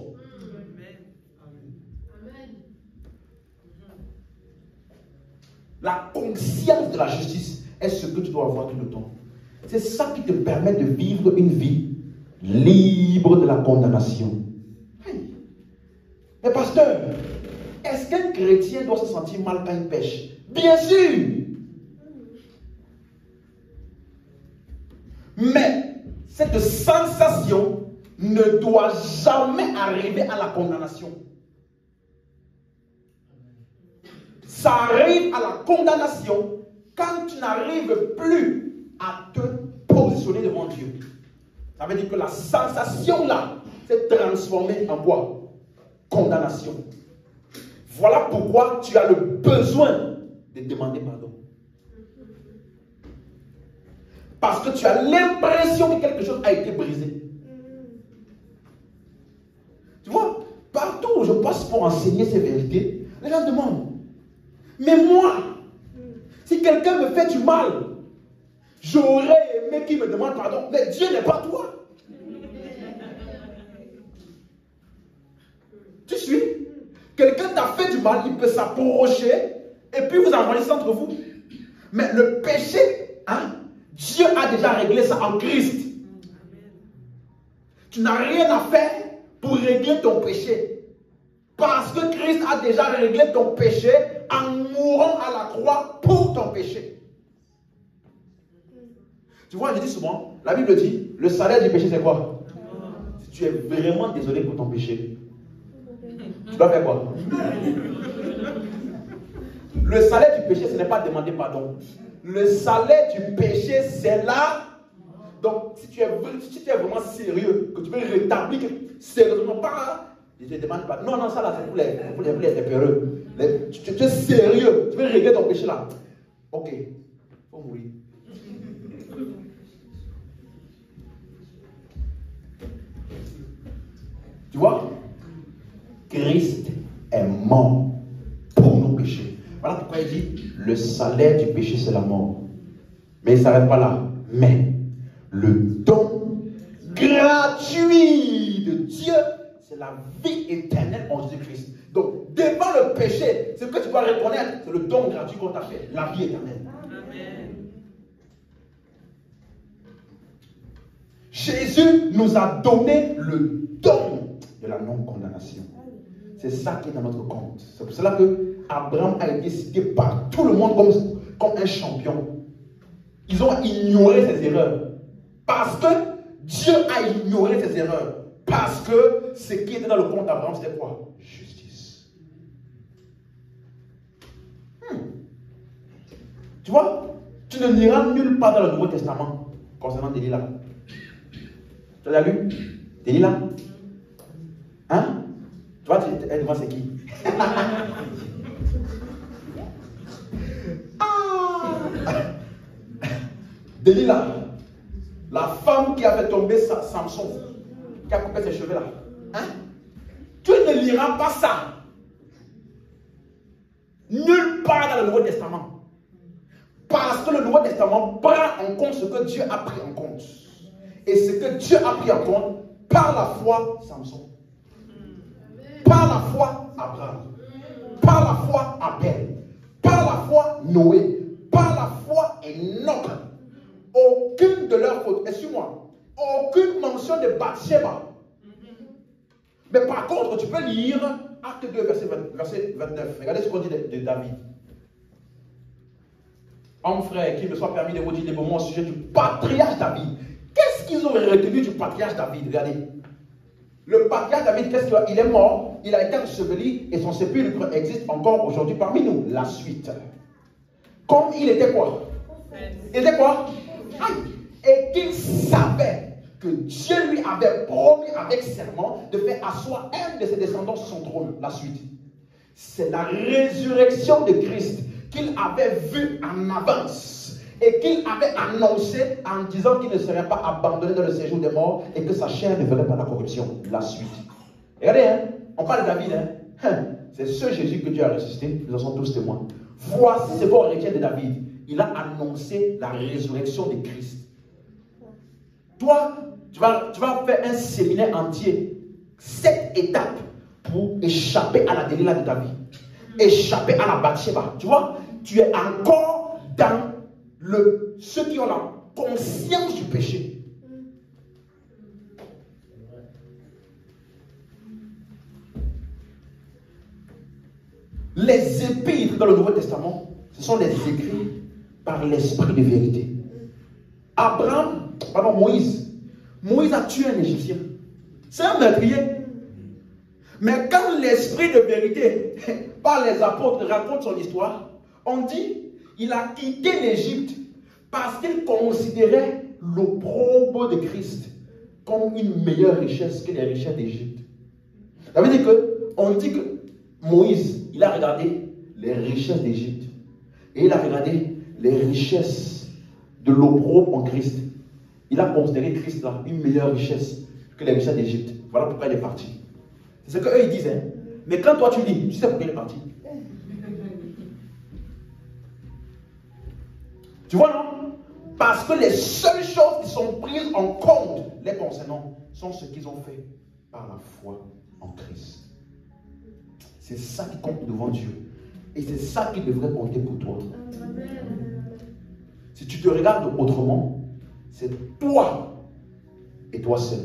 La conscience de la justice est ce que tu dois avoir tout le temps. C'est ça qui te permet de vivre une vie libre de la condamnation. Mais pasteur, est-ce qu'un chrétien doit se sentir mal quand il pêche? Bien sûr. Mais cette sensation ne doit jamais arriver à la condamnation. Ça arrive à la condamnation quand tu n'arrives plus à te positionner devant Dieu. Ça veut dire que la sensation là s'est transformée en quoi? Condamnation. Voilà pourquoi tu as le besoin de demander pardon. Parce que tu as l'impression que quelque chose a été brisé. Tu vois, partout où je passe pour enseigner ces vérités, les gens demandent, mais moi, si quelqu'un me fait du mal, j'aurais aimé qu'il me demande pardon, mais Dieu n'est pas toi. Tu suis? Quelqu'un t'a fait du mal, il peut s'approcher et puis vous envoyer entre vous. Mais le péché, hein, Dieu a déjà réglé ça en Christ. Tu n'as rien à faire pour régler ton péché. Parce que Christ a déjà réglé ton péché en mourant à la croix pour ton péché. Tu vois, je dis souvent, la Bible dit, le salaire du péché c'est quoi? Si tu es vraiment désolé pour ton péché, tu dois faire quoi? Le salaire du péché, ce n'est pas demander pardon. Le salaire du péché, c'est là. Donc, si tu es vraiment sérieux, que tu veux rétablir sérieusement, pas, je te demande pas. Non, non, ça là, c'est pour les peureux. Tu es sérieux, tu veux régler ton péché là. Ok, il faut mourir. Tu vois, Christ est mort pour nos péchés. Voilà pourquoi il dit, le salaire du péché c'est la mort. Mais il ne s'arrête pas là. Mais le don gratuit de Dieu, c'est la vie éternelle en Jésus-Christ. Donc, devant le péché, ce que tu dois reconnaître, c'est le don gratuit qu'on t'a fait, la vie éternelle. Amen. Jésus nous a donné le don de la non-condamnation. C'est ça qui est dans notre compte. C'est pour cela que Abraham a été cité par tout le monde comme un champion. Ils ont ignoré ses erreurs. Parce que Dieu a ignoré ses erreurs. Parce que ce qui était dans le compte d'Abraham, c'était quoi? Justice. Tu vois, tu ne liras nulle part dans le Nouveau Testament concernant Delilah. Tu l'as lu? Delilah? Hein? Tu vois, elle voit c'est qui? Delilah, la femme qui a fait tomber Samson, qui a coupé ses cheveux là. Hein? Tu ne liras pas ça nulle part dans le Nouveau Testament. Parce que le Nouveau Testament prend en compte ce que Dieu a pris en compte. Et ce que Dieu a pris en compte, par la foi, Samson. Par la foi, Abraham. Par la foi, Abel. Par la foi, Noé. Par la foi, Enoch. Aucune de leurs fautes, excuse-moi, aucune mention de Bathsheba. Mais par contre, tu peux lire Acte 2, verset 29. Regardez ce qu'on dit de David. Homme frère, qu'il me soit permis de vous dire des moments au sujet du patriarche David. Qu'est-ce qu'ils ont retenu du patriarche David? Regardez. Le patriarche David, qu'est-ce qu'il a? Il est mort, il a été enseveli et son sépulcre existe encore aujourd'hui parmi nous. La suite. Comme il était quoi? Il était quoi? Et qu'il savait que Dieu lui avait promis avec serment de faire asseoir un de ses descendants sur son trône. La suite. C'est la résurrection de Christ qu'il avait vue en avance et qu'il avait annoncé en disant qu'il ne serait pas abandonné dans le séjour des morts et que sa chair ne verrait pas la corruption. La suite. Regardez, hein, on parle de David. Hein. C'est ce Jésus que Dieu a ressuscité. Nous en sommes tous témoins. Voici ce qu'on retient de David. Il a annoncé la résurrection de Christ. Toi, tu vas faire un séminaire entier. 7 étapes pour échapper à la Delilah de ta vie. Échapper à la Bathsheba. Tu vois, tu es encore dans ceux qui ont la conscience du péché. Les épîtres dans le Nouveau Testament, ce sont les écrits par l'esprit de vérité. Moïse a tué un Égyptien. C'est un meurtrier. Mais quand l'esprit de vérité, par les apôtres, raconte son histoire, on dit il a quitté l'Égypte parce qu'il considérait l'opprobre de Christ comme une meilleure richesse que les richesses d'Égypte. Ça veut dire on dit que Moïse, il a regardé les richesses d'Égypte et il a regardé les richesses de l'opprobre en Christ. Il a considéré Christ là une meilleure richesse que les richesses d'Égypte. Voilà pourquoi il est parti. C'est ce qu'eux ils disent. Hein. Mais quand toi tu lis, tu sais pourquoi il est parti. Tu vois, non? Parce que les seules choses qui sont prises en compte les concernant sont ce qu'ils ont fait par la foi en Christ. C'est ça qui compte devant Dieu. Et c'est ça qui devrait compter pour toi. Si tu te regardes autrement, c'est toi et toi seul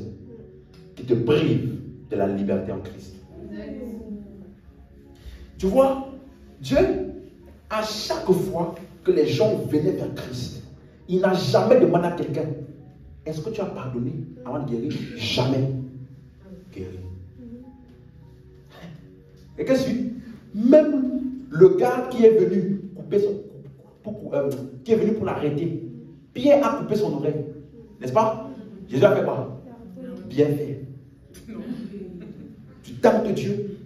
qui te prive de la liberté en Christ. Tu vois, Dieu, à chaque fois que les gens venaient vers Christ, il n'a jamais demandé à quelqu'un, est-ce que tu as pardonné avant de guérir? Jamais guéri. Et qu'est-ce que c'est? Même le gars qui est venu couper qui est venu pour l'arrêter, Pierre a coupé son oreille. N'est-ce pas? Jésus a fait quoi? Bien fait. Tu temptes Dieu?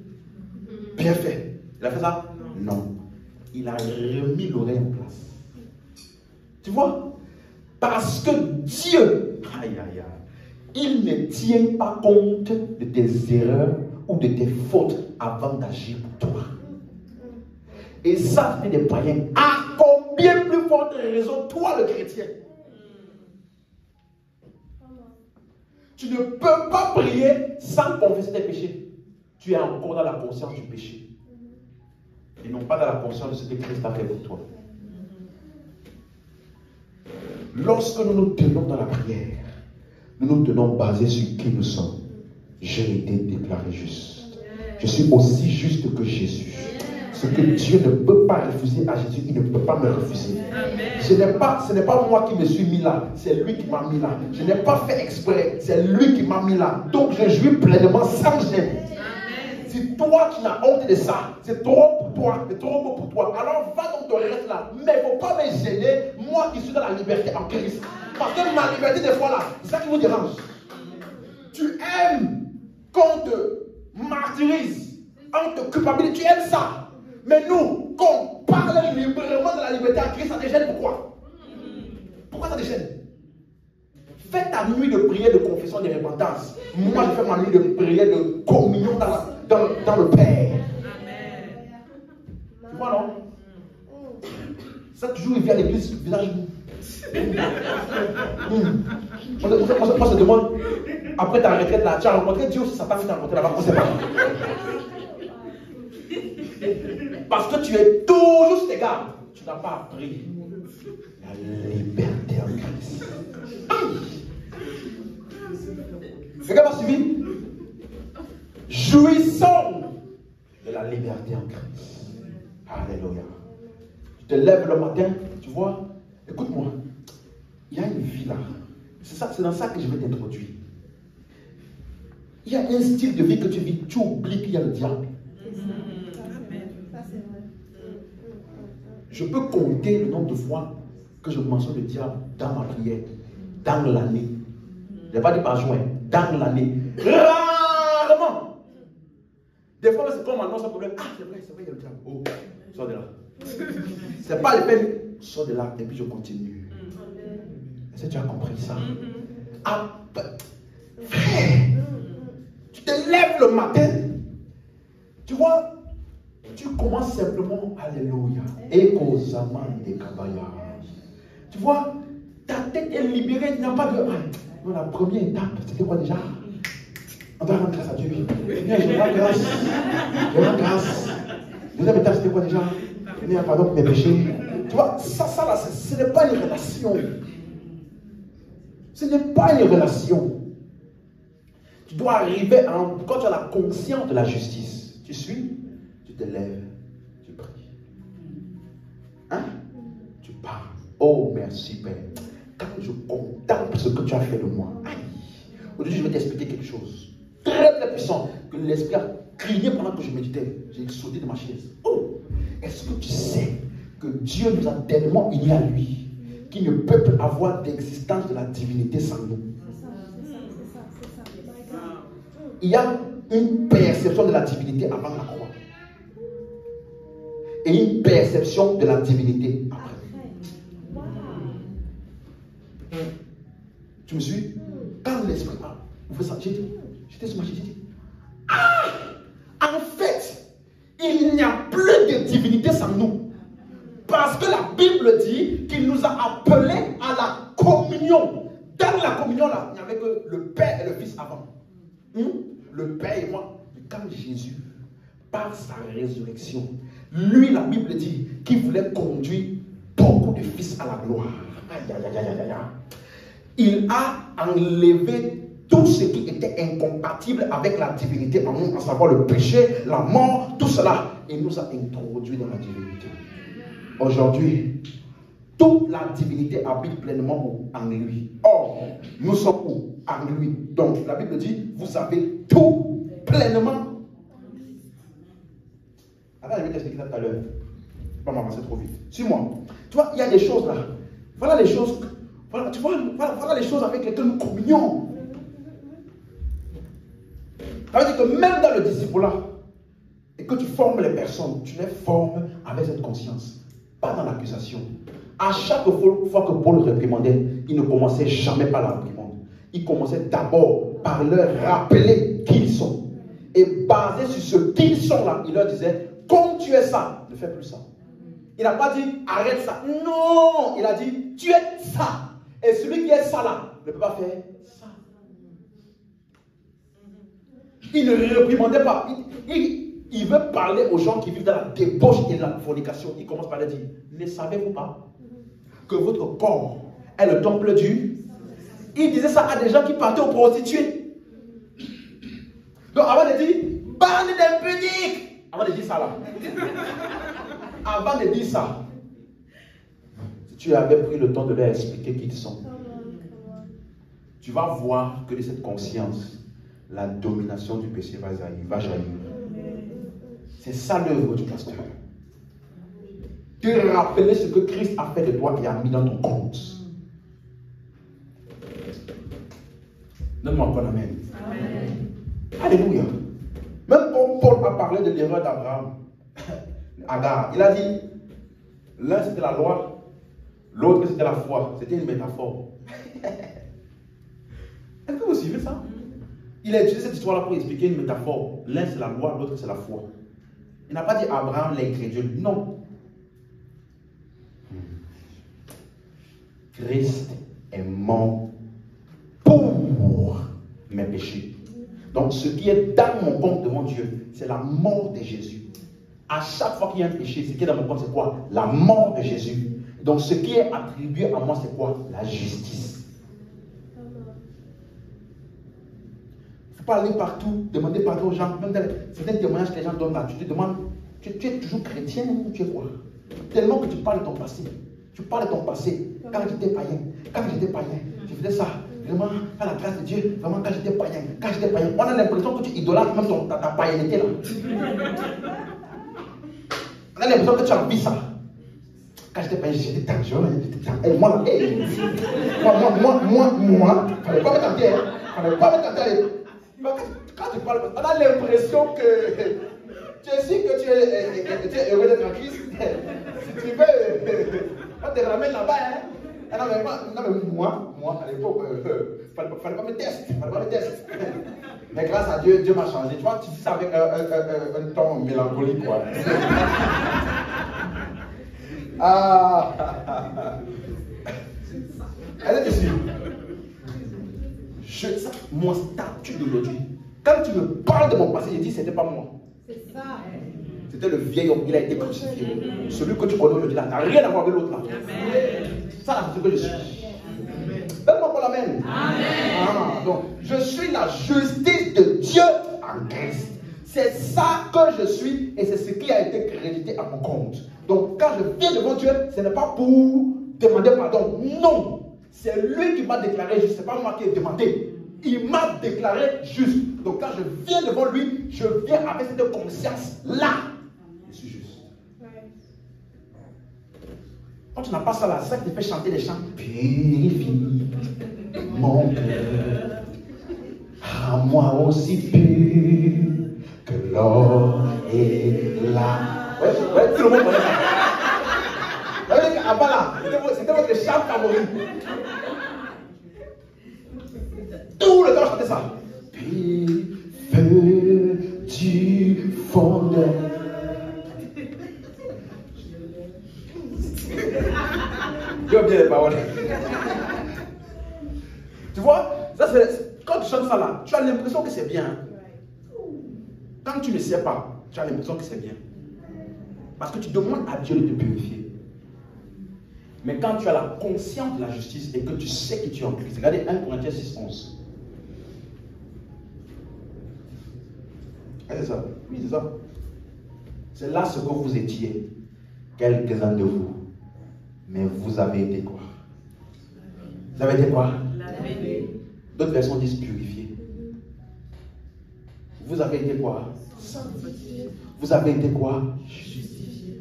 Bien fait. Il a fait ça? Non. Il a remis l'oreille en place. Tu vois? Parce que Dieu, aïe aïe aïe, il ne tient pas compte de tes erreurs ou de tes fautes avant d'agir pour toi. Et ça, c'est des païens. À combien plus forte raison, toi le chrétien? Tu ne peux pas prier sans confesser tes péchés. Tu es encore dans la conscience du péché. Et non pas dans la conscience de ce que Christ a fait pour toi. Lorsque nous nous tenons dans la prière, nous nous tenons basés sur qui nous sommes. J'ai été déclaré juste. Je suis aussi juste que Jésus. Ce que Dieu ne peut pas refuser à Jésus, il ne peut pas me refuser. Ce n'est pas moi qui me suis mis là, c'est lui qui m'a mis là. Je n'ai pas fait exprès, c'est lui qui m'a mis là. Donc je jouis pleinement sans gêne. Si toi tu n'as honte de ça, c'est trop pour toi, c'est trop beau pour toi. Alors va donc te rester là. Mais il ne faut pas me gêner, moi qui suis dans la liberté en Christ. Parce que ma liberté des fois là, c'est ça qui vous dérange. Tu aimes qu'on te martyrise, on te culpabilise, tu aimes ça. Mais nous, qu'on parle librement de la liberté en Christ, ça te gêne pourquoi? Pourquoi ça te gêne? Fais ta nuit de prière, de confession, de repentance. Moi, je fais ma nuit de prière, de communion dans le Père. Tu vois, non? Ça, toujours, il vient à l'église, visage Moi, je te demande, après ta retraite, là, tu as rencontré Dieu, si Satan t'a rencontré là-bas, on ne sait pas. Parce que tu es toujours sur tes gardes. Tu n'as pas appris la liberté en Christ. Le gars m'a suivi. Jouissons de la liberté en Christ. Alléluia. Tu te lèves le matin, tu vois. Écoute-moi. Il y a une vie là. C'est dans ça que je vais t'introduire. Il y a un style de vie que tu vis. Tu oublies qu'il y a le diable. Je peux compter le nombre de fois que je mentionne le diable dans ma prière, dans l'année. Je n'ai pas dit par jour, dans l'année. Rarement. Des fois, c'est comme on annonce un problème. Ah, c'est vrai, il y a le diable. Oh, sors de là. C'est pas le peine. Sors de là et puis je continue. Est-ce que tu as compris ça? Ah, frère, tu te lèves le matin. Tu vois? Tu commences simplement, alléluia, Ekozaman de Kabaya. Tu vois, ta tête est libérée, il n'y a pas de. Non, la première étape, c'était quoi déjà? On doit rendre grâce à Dieu. Je rends grâce. Je rends grâce. Deuxième étape, c'était quoi déjà? Il n'y a pardon pour mes péchés. Tu vois, ça là, ce n'est pas une relation. Ce n'est pas une relation. Tu dois arriver quand tu as la conscience de la justice. Tu suis? Tu te lèves, tu pries. Hein? Tu parles. Oh, merci Père. Quand je contemple ce que tu as fait de moi, aujourd'hui je vais t'expliquer quelque chose. Très très puissant. Que l'esprit a crié pendant que je méditais. J'ai sauté de ma chaise. Oh! Est-ce que tu sais que Dieu nous a tellement unis à lui qu'il ne peut plus avoir d'existence de la divinité sans nous? Il y a une perception de la divinité avant la croix. Et une perception de la divinité après. Tu me suis? Quand l'esprit a fait ça, j'étais sur ma chaise, j'ai dit, ah! En fait, il n'y a plus de divinité sans nous. Parce que la Bible dit qu'il nous a appelés à la communion. Dans la communion, là, il n'y avait que le Père et le Fils avant. Le Père et moi. Mais quand Jésus, par sa résurrection, lui, la Bible dit qu'il voulait conduire beaucoup de fils à la gloire. Aïe, aïe, aïe, aïe, aïe. Il a enlevé tout ce qui était incompatible avec la divinité en nous, à savoir le péché, la mort, tout cela. Il nous a introduits dans la divinité. Aujourd'hui, toute la divinité habite pleinement en lui. Or, nous sommes où? En lui. Donc, la Bible dit, vous avez tout pleinement. Attends, je vais t'expliquer ça tout à l'heure. Je ne vais pas m'avancer trop vite. Suis-moi. Tu vois, il y a des choses là. Voilà les choses. Voilà, tu vois, voilà les choses avec lesquelles nous communions. Ça veut dire que même dans le disciple-là, et que tu formes les personnes, tu les formes avec cette conscience, pas dans l'accusation. À chaque fois que Paul réprimandait, il ne commençait jamais par la réprimande. Il commençait d'abord par leur rappeler qui ils sont. Et basé sur ce qu'ils sont là, il leur disait, comme tu es ça, ne fais plus ça. Il n'a pas dit, arrête ça. Non, il a dit, tu es ça. Et celui qui est ça là, ne peut pas faire ça. Il ne réprimandait pas. Il veut parler aux gens qui vivent dans la débauche et la fornication. Il commence par leur dire, ne savez-vous pas que votre corps est le temple du... Il disait ça à des gens qui partaient aux prostituées. Donc avant de dire, bande d'impudiques, avant de dire ça là, avant de dire ça, si tu avais pris le temps de leur expliquer qui ils sont, tu vas voir que de cette conscience, la domination du péché va jaillir. C'est ça l'œuvre du pasteur. Te rappeler ce que Christ a fait de toi et a mis dans ton compte. Donne-moi encore l'amen. Alléluia. Même quand Paul a parlé de l'erreur d'Abraham, Agar, il a dit, l'un c'était la loi, l'autre c'était la foi. C'était une métaphore. Est-ce que vous suivez ça? Il a utilisé cette histoire-là pour expliquer une métaphore. L'un c'est la loi, l'autre c'est la foi. Il n'a pas dit Abraham l'incrédule. Non. Christ est mort pour mes péchés. Donc ce qui est dans mon compte devant Dieu, c'est la mort de Jésus. À chaque fois qu'il y a un péché, ce qui est dans mon compte, c'est quoi? La mort de Jésus. Donc ce qui est attribué à moi, c'est quoi? La justice. Il ne faut pas aller partout, demander pardon aux gens. Même dans certains témoignages que les gens donnent là, tu te demandes, tu es toujours chrétien ou tu es quoi? Tellement que tu parles de ton passé. Tu parles de ton passé. Quand j'étais païen, je faisais ça. Vraiment, par la grâce de Dieu, vraiment quand j'étais païen, on a l'impression que tu idolâtres même ta païenneté là. On a l'impression que tu as vu ça. Quand j'étais païen, j'étais dangereux. Et moi, fallait pas me tenter. Quand tu parles, on a l'impression que tu es sûr que tu es heureux d'être en Christ. Si tu veux, on te ramène là-bas. Non, mais moi, à l'époque, fallait pas me tester. Mais grâce à Dieu, Dieu m'a changé. Tu vois, tu dis ça avec un ton mélancolique, quoi. Elle est dessus. Mon statut d'aujourd'hui. Quand tu me parles de mon passé, je dis c'était pas moi. C'est ça. C'était le vieil homme, il a été crucifié. Celui que tu connais aujourd'hui là n'a rien à voir avec l'autre là. Ça, c'est ce que je suis. Donne-moi pour l'amen. Amen. Donc, je suis la justice de Dieu en Christ. C'est ça que je suis et c'est ce qui a été crédité à mon compte. Donc, quand je viens devant Dieu, ce n'est pas pour demander pardon. Non. C'est lui qui m'a déclaré juste. Ce n'est pas moi qui ai demandé. Il m'a déclaré juste. Donc, quand je viens devant lui, je viens avec cette conscience-là. Je suis juste. Quand tu n'as pas ça là, c'est ça qui te fait chanter les chants. Purifie mon cœur, à moi aussi pur que l'or est là. Ouais, tout le monde connaît ça. Avant là, c'était votre chant favori. Tout le temps, chanter ça. Puis, feu du fondeur. J'ai oublié les paroles. Tu vois, ça c'est, quand tu chantes ça là, tu as l'impression que c'est bien. Quand tu ne sais pas, tu as l'impression que c'est bien. Parce que tu demandes à Dieu de te purifier. Mais quand tu as la conscience de la justice et que tu sais que tu es en Christ, regardez 1 Corinthiens 6:11. C'est ça. Oui, c'est ça. C'est là ce que vous étiez, quelques-uns de vous. Mais vous avez été quoi? Vous avez été quoi? D'autres versions disent purifié. Vous avez été quoi? Vous avez été quoi? Justifié.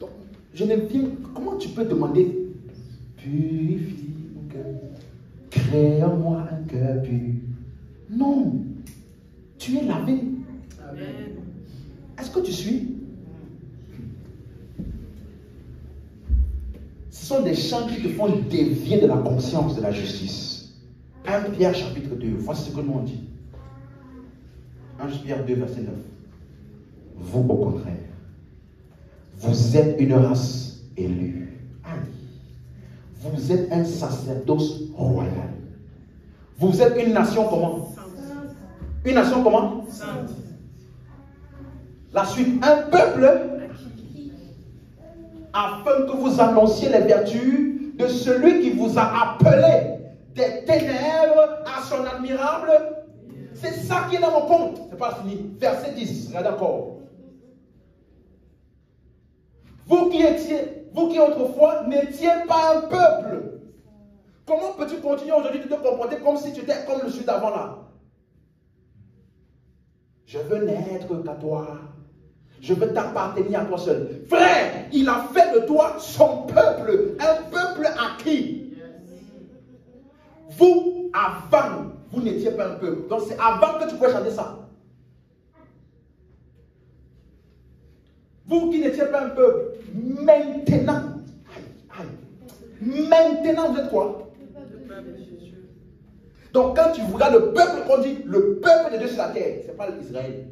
Donc, je ne viens. Comment tu peux demander purifie mon cœur, crée en moi un cœur pur? Non. Tu es lavé. Amen. Est-ce que tu suis? Ce sont des chants qui te font dévier de la conscience de la justice. 1 Pierre chapitre 2, voici ce que nous on dit. 1 Pierre 2 verset 9. Vous au contraire, vous êtes une race élue. Vous êtes un sacerdoce royal. Vous êtes une nation comment? Une nation comment? La suite, un peuple afin que vous annonciez les vertus de celui qui vous a appelé des ténèbres à son admirable. C'est ça qui est dans mon compte. C'est pas fini. Verset 10, regardez encore. Vous qui autrefois n'étiez pas un peuple. Comment peux-tu continuer aujourd'hui de te comporter comme si tu étais comme le celui d'avant là? Je veux n'être qu'à toi. Je veux t'appartenir à toi seul. Frère, il a fait de toi son peuple. Un peuple acquis. Vous, avant, vous n'étiez pas un peuple. Donc c'est avant que tu pouvais chanter ça. Vous qui n'étiez pas un peuple, maintenant, maintenant vous êtes quoi? Donc quand tu regardes le peuple qu'on dit, le peuple de Dieu sur la terre, ce n'est pas l'Israël.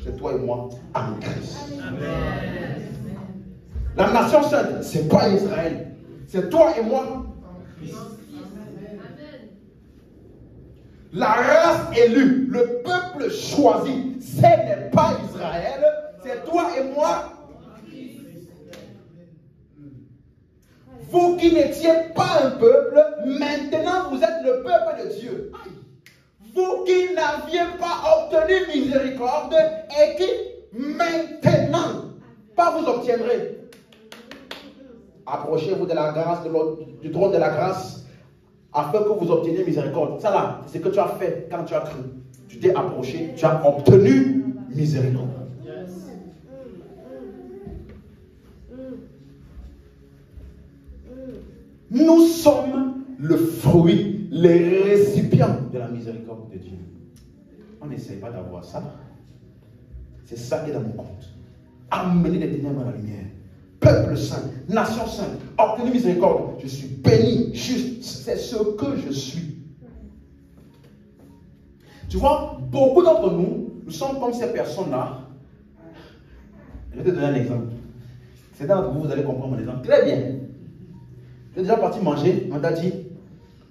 C'est toi et moi en Christ. Amen. La nation sainte, ce n'est pas Israël. C'est toi et moi. La race élue, le peuple choisi, ce n'est pas Israël. C'est toi et moi. Vous qui n'étiez pas un peuple, maintenant vous êtes le peuple de Dieu. Vous qui n'aviez pas obtenu miséricorde et qui maintenant, pas vous obtiendrez. Approchez-vous de la grâce, du trône de la grâce, afin que vous obteniez miséricorde. Ça là, c'est ce que tu as fait quand tu as cru. Tu t'es approché, tu as obtenu miséricorde. Nous sommes le fruit, les récipients de la miséricorde de Dieu. On n'essaye pas d'avoir ça. C'est ça qui est dans mon compte. Amener les ténèbres à la lumière. Peuple saint, nation sainte, obtenir miséricorde. Je suis béni, juste. C'est ce que je suis. Tu vois, beaucoup d'entre nous, nous sommes comme ces personnes-là. Je vais te donner un exemple. C'est d'entre vous, vous allez comprendre mon exemple. Très bien. Tu es déjà parti manger, on t'a dit,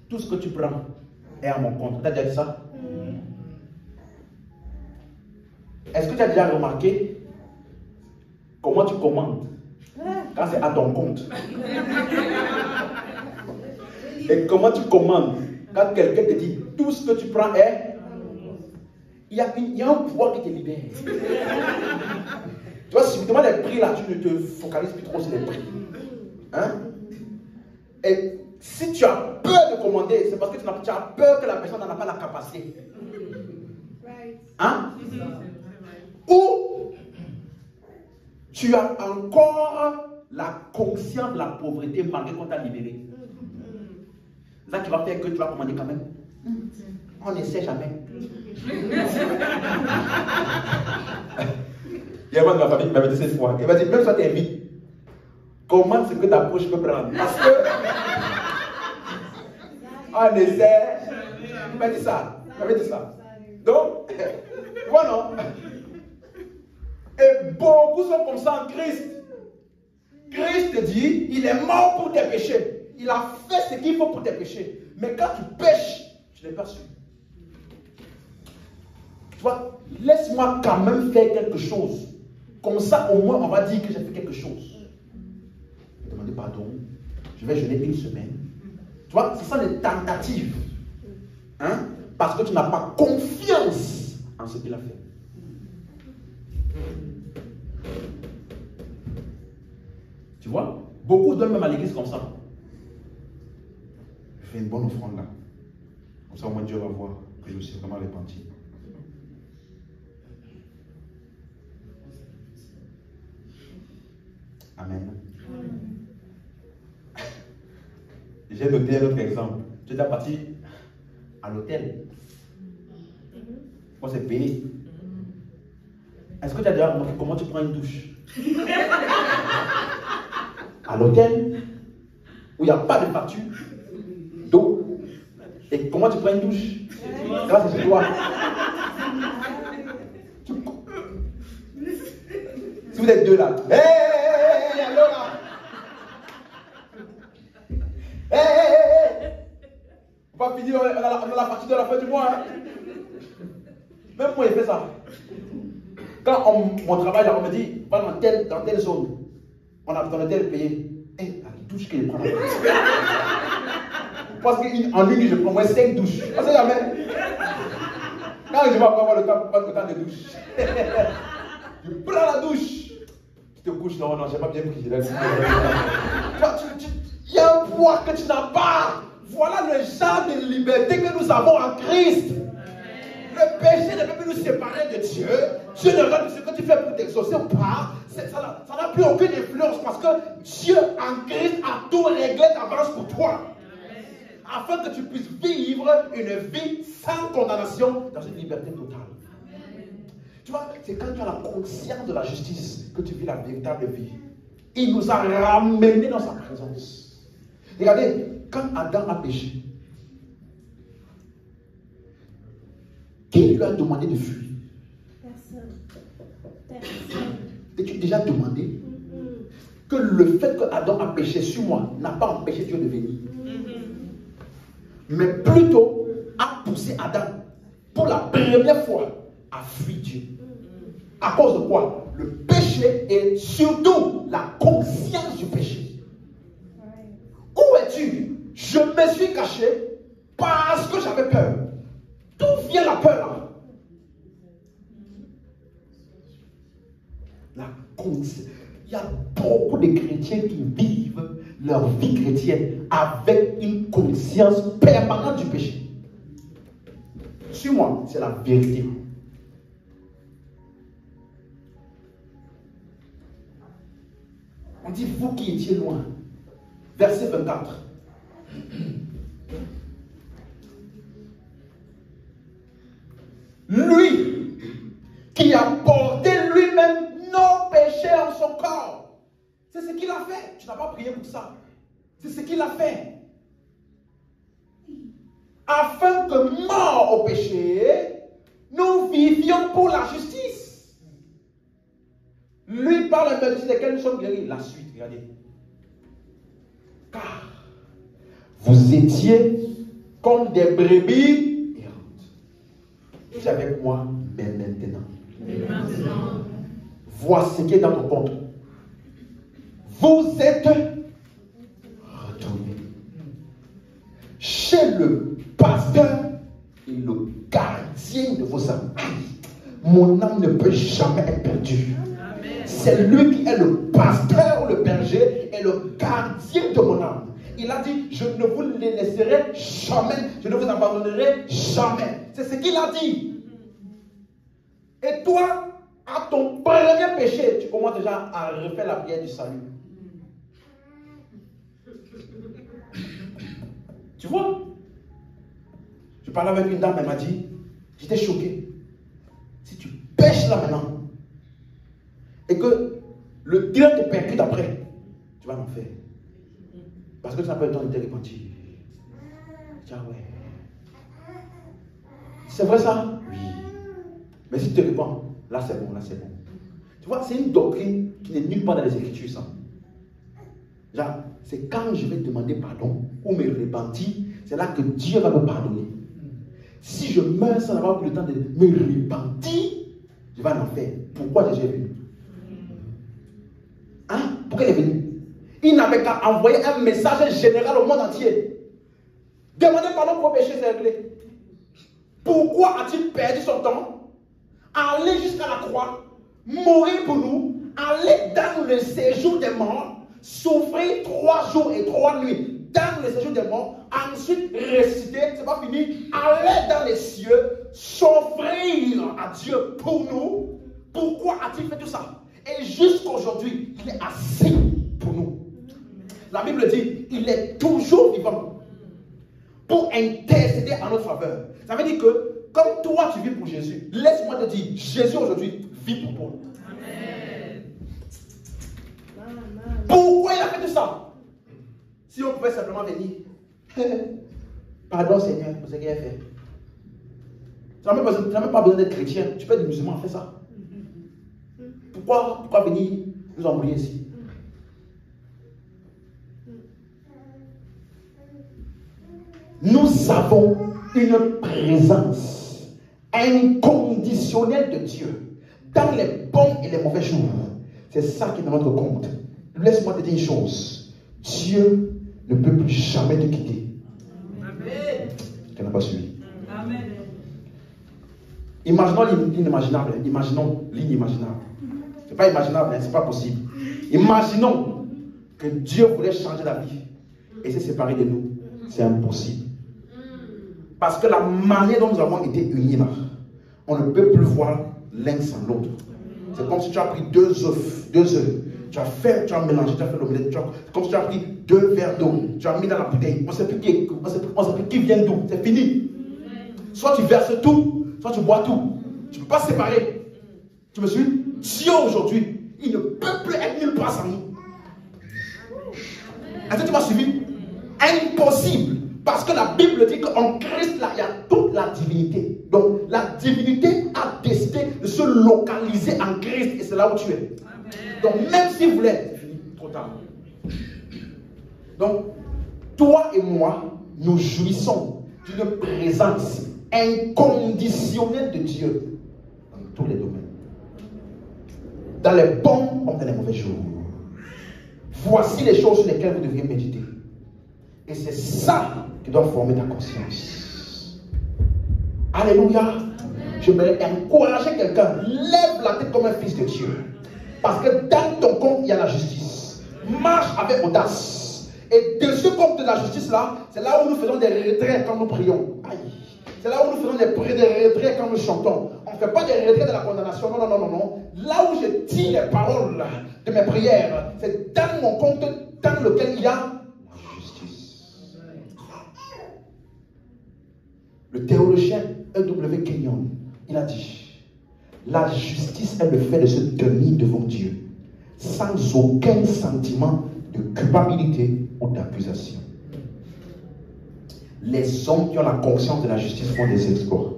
tout ce que tu prends est à mon compte. Tu as déjà dit ça? Est-ce que tu as déjà remarqué comment tu commandes quand c'est à ton compte? Et comment tu commandes quand quelqu'un te dit, tout ce que tu prends est... Il y a un pouvoir qui te libère. Tu vois, subitement les prix là, tu ne te focalises plus trop sur les prix. Hein? Et si tu as peur de commander, c'est parce que tu as peur que la personne n'en a pas la capacité. Hein? Ou tu as encore la conscience de la pauvreté malgré qu'on t'a libéré. C'est ça qui va faire que tu vas commander quand même. On n'essaie jamais. Il y a un de ma famille qui m'avait dit cette fois. Il m'a dit, même si tu t'invites, commande ce que ta poche peut prendre. Parce que on essaie Il m'a dit ça. Il m'avait dit ça. Donc, voilà. Et beaucoup sont comme ça en Christ. Christ te dit, il est mort pour tes péchés. Il a fait ce qu'il faut pour tes péchés. Mais quand tu pêches, je ne l'ai pas su. Tu vois, laisse-moi quand même faire quelque chose. Comme ça, au moins, on va dire que j'ai fait quelque chose. Demandez pardon. Je vais jeûner une semaine. Tu vois, ce sont des tentatives. Hein? Parce que tu n'as pas confiance en ce qu'il a fait. Tu vois, beaucoup donnent même à l'église comme ça. Je fais une bonne offrande là. Comme ça, au moins Dieu va voir que je me suis vraiment repenti. Amen. J'ai noté un autre exemple. Tu es parti à l'hôtel. Moi, c'est payé. Est-ce que tu as déjà remarqué comment tu prends une douche? À l'hôtel, où il n'y a pas de facture d'eau. Et comment tu prends une douche? Grâce à toi. Si vous êtes deux là, hey, allô là. Hey. On va finir, on a la facture de la fin du mois. Hein. Même moi, il fait ça. Quand mon travail, on me dit, va dans telle zone, on a dans tel payé. Et la douche qu'il prend là. Parce qu'en ligne, je prends moins 5 douches. On sait jamais. Quand je vais avoir le temps pour prendre autant de douches, je prends la douche. Tu te couches, non, j'ai pas bien pris. Il y a un poids que tu n'as pas. Voilà le genre de liberté que nous avons en Christ. Le péché ne peut plus nous séparer de Dieu. Dieu ne regarde ce que tu fais pour t'exaucer ou pas. Ça n'a plus aucune influence parce que Dieu en Christ a tout réglé d'avance pour toi. Afin que tu puisses vivre une vie sans condamnation dans une liberté totale. Tu vois, c'est quand tu as la conscience de la justice que tu vis la véritable vie. Il nous a ramenés dans sa présence. Regardez, quand Adam a péché, qui lui a demandé de fuir? Personne. T'es-tu déjà demandé que le fait que Adam a péché sur moi n'a pas empêché Dieu de venir? Mais plutôt a poussé Adam pour la première fois à fuir Dieu. À cause de quoi? Le péché et surtout la conscience du péché. Où es-tu? Je me suis caché parce que j'avais peur. D'où vient la peur là? La conscience. Il y a beaucoup de chrétiens qui vivent leur vie chrétienne avec une conscience permanente du péché. Suis-moi, c'est la vérité. On dit, vous qui étiez loin. Verset 24. Lui qui a porté lui-même nos péchés en son corps. C'est ce qu'il a fait. Tu n'as pas prié pour ça. C'est ce qu'il a fait. Afin que, mort au péché, nous vivions pour la justice. Lui, par la maladie desquelles nous sommes guéris. La suite, regardez. Car vous étiez comme des brebis errantes. Tu es avec moi, mais maintenant. Voici ce qui est dans ton compte. Vous êtes retournés chez le pasteur et le gardien de vos âmes. Mon âme ne peut jamais être perdue. C'est lui qui est le pasteur, le berger et le gardien de mon âme. Il a dit, je ne vous laisserai jamais, je ne vous abandonnerai jamais. C'est ce qu'il a dit. Et toi, à ton premier péché, tu commences déjà à refaire la prière du salut. Tu vois? Je parlais avec une dame, elle m'a dit, j'étais choqué. Si tu pêches là maintenant, et que le dealer te percute après, tu vas m'en faire. Parce que tu n'as pas le temps de te repentir. Tiens, ouais. C'est vrai ça? Oui. Mais si tu te répands, là c'est bon, là c'est bon. Tu vois, c'est une doctrine qui n'est nulle part dans les Écritures, ça. Genre, c'est quand je vais demander pardon ou me repentir, c'est là que Dieu va me pardonner. Si je meurs sans avoir eu le temps de me repentir, je vais en enfer. Pourquoi Jésus est venu? Hein? Pourquoi il est venu? Il n'avait qu'à envoyer un message général au monde entier. Demander pardon pour péché, c'est réglé. Pourquoi a-t-il perdu son temps? Aller jusqu'à la croix, mourir pour nous, aller dans le séjour des morts, souffrir 3 jours et 3 nuits dans le séjour des morts, ensuite ressusciter, c'est pas fini, aller dans les cieux, s'offrir à Dieu pour nous. Pourquoi a-t-il fait tout ça? Et jusqu'aujourd'hui, il est assis pour nous. La Bible dit, il est toujours vivant pour intercéder en notre faveur. Ça veut dire que, comme toi tu vis pour Jésus, laisse-moi te dire, Jésus aujourd'hui vit pour toi. Amen. Pourquoi il a fait tout ça? Si on pouvait simplement venir, pardon Seigneur pour ce qu'il a fait. Tu n'as même pas besoin d'être chrétien, tu peux être musulman, fais ça. Pourquoi venir nous embrouiller ici? Nous avons une présence inconditionnelle de Dieu dans les bons et les mauvais jours. C'est ça qui est dans notre compte. Laisse-moi te dire une chose. Dieu ne peut plus jamais te quitter. Amen. Tu n'as pas suivi. Amen. Imaginons l'inimaginable. Imaginons l'inimaginable. Ce n'est pas imaginable, ce n'est pas possible. Imaginons que Dieu voulait changer la vie et se séparer de nous. C'est impossible. Parce que la manière dont nous avons été unis là, on ne peut plus voir l'un sans l'autre. C'est comme si tu as pris 2 œufs, tu as mélangé, tu as fait l'omelette, c'est comme si tu as pris 2 verres d'eau, tu as mis dans la bouteille, on ne sait plus qui vient d'où, c'est fini. Soit tu verses tout, soit tu bois tout. Tu ne peux pas séparer. Tu me suis? Dieu aujourd'hui, il ne peut plus être nulle part sans nous. Est-ce que tu m'as suivi? Impossible. Parce que la Bible dit qu'en Christ, là, il y a toute la divinité. Donc, la divinité a décidé de se localiser en Christ et c'est là où tu es. Amen. Donc, même si vous l'êtes, c'est fini, trop tard. Donc, toi et moi, nous jouissons d'une présence inconditionnelle de Dieu dans tous les domaines. Dans les bons comme dans les mauvais jours. Voici les choses sur lesquelles vous devriez méditer. Et c'est ça qui doit former ta conscience. Alléluia. Amen. Je vais encourager quelqu'un. Lève la tête comme un fils de Dieu. Parce que dans ton compte, il y a la justice. Marche avec audace. Et de ce compte de la justice là, c'est là où nous faisons des retraits quand nous prions. Aïe. C'est là où nous faisons des retraits quand nous chantons. On ne fait pas des retraits de la condamnation. Non, non, non, non, non. Là où je dis les paroles de mes prières, c'est dans mon compte dans lequel il y a la justice. Le théologien E.W. Kenyon, il a dit, la justice est le fait de se tenir devant Dieu sans aucun sentiment de culpabilité ou d'accusation. Les hommes qui ont la conscience de la justice font des exploits.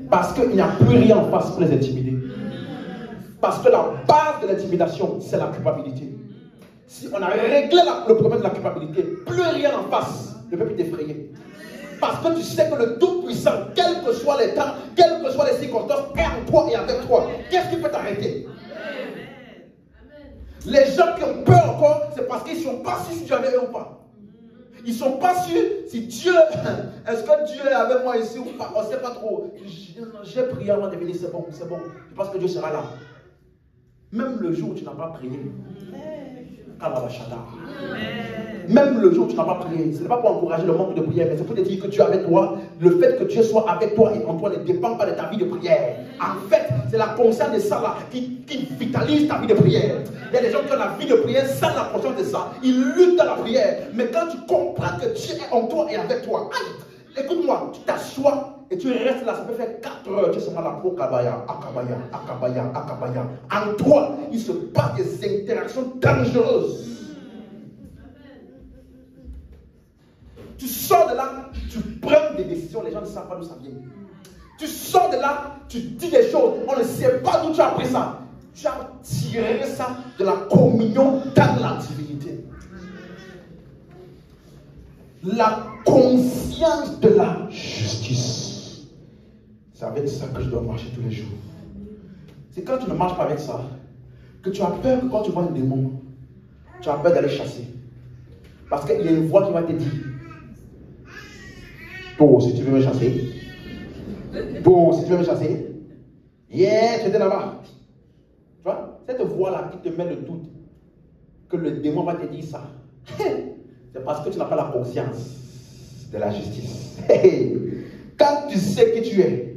Parce qu'il n'y a plus rien en face pour les intimider. Parce que la base de l'intimidation, c'est la culpabilité. Si on a réglé le problème de la culpabilité, plus rien en face ne peut plus t'effrayer. Parce que tu sais que le Tout-Puissant, quels que soient les temps, quelles que soient les circonstances, est en toi et avec toi. Qu'est-ce qui peut t'arrêter? Les gens qui ont peur encore, c'est parce qu'ils ne sont pas sûrs si tu es avec eux ou pas. Ils ne sont pas sûrs si Dieu, est-ce que Dieu est avec moi ici ou pas? On ne sait pas trop. J'ai prié avant de venir, c'est bon, c'est bon. Je pense que Dieu sera là. Même le jour où tu n'as pas prié, même le jour où tu n'as pas prié, ce n'est pas pour encourager le manque de prière, mais c'est pour te dire que Dieu est avec toi. Le fait que Dieu soit avec toi et en toi ne dépend pas de ta vie de prière. En fait, c'est la conscience de ça là qui vitalise ta vie de prière. Il y a des gens qui ont la vie de prière sans la conscience de ça. Ils luttent dans la prière. Mais quand tu comprends que Dieu est en toi et avec toi, aïe, écoute-moi, tu t'assois et tu restes là, ça peut faire 4 heures. Tu es seulement là pour Akabaya. En toi, il se passe des interactions dangereuses. Tu sors là, tu prends des décisions, les gens ne savent pas d'où ça vient. Tu sors de là, tu dis des choses, on ne sait pas d'où tu as pris ça. Tu as tiré ça de la communion dans la divinité. La conscience de la justice. C'est avec ça que je dois marcher tous les jours. C'est quand tu ne marches pas avec ça, que tu as peur que quand tu vois un démon, tu as peur d'aller chasser. Parce qu'il y a une voix qui va te dire, toi, si tu veux me chasser, toi, si tu veux me chasser, yeah, tu étais là-bas. Tu vois, cette voix-là qui te met le doute, que le démon va te dire ça, c'est parce que tu n'as pas la conscience de la justice. Quand tu sais qui tu es,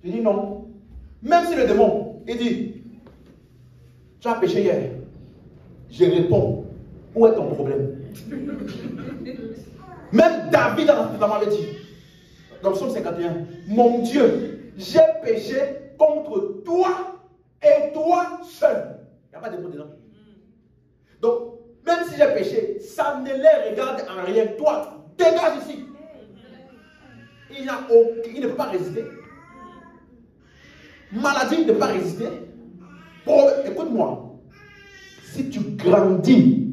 tu dis non. Même si le démon, il dit, tu as péché hier, je réponds, où est ton problème? Même David dans l'Ancien Testament avait dit, dans le psaume 51, mon Dieu, j'ai péché contre toi et toi seul. Il n'y a pas de mots dedans. Donc, même si j'ai péché, ça ne les regarde en rien. Toi, dégage ici. Il ne peut pas résister. Maladie ne peut pas résister. Écoute-moi. Si tu grandis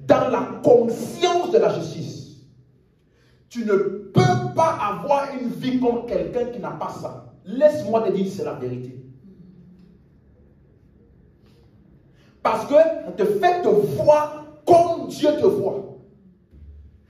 dans la conscience de la justice, tu ne peux pas avoir une vie comme quelqu'un qui n'a pas ça. Laisse-moi te dire, c'est la vérité. Parce que ça te fait te voir comme Dieu te voit.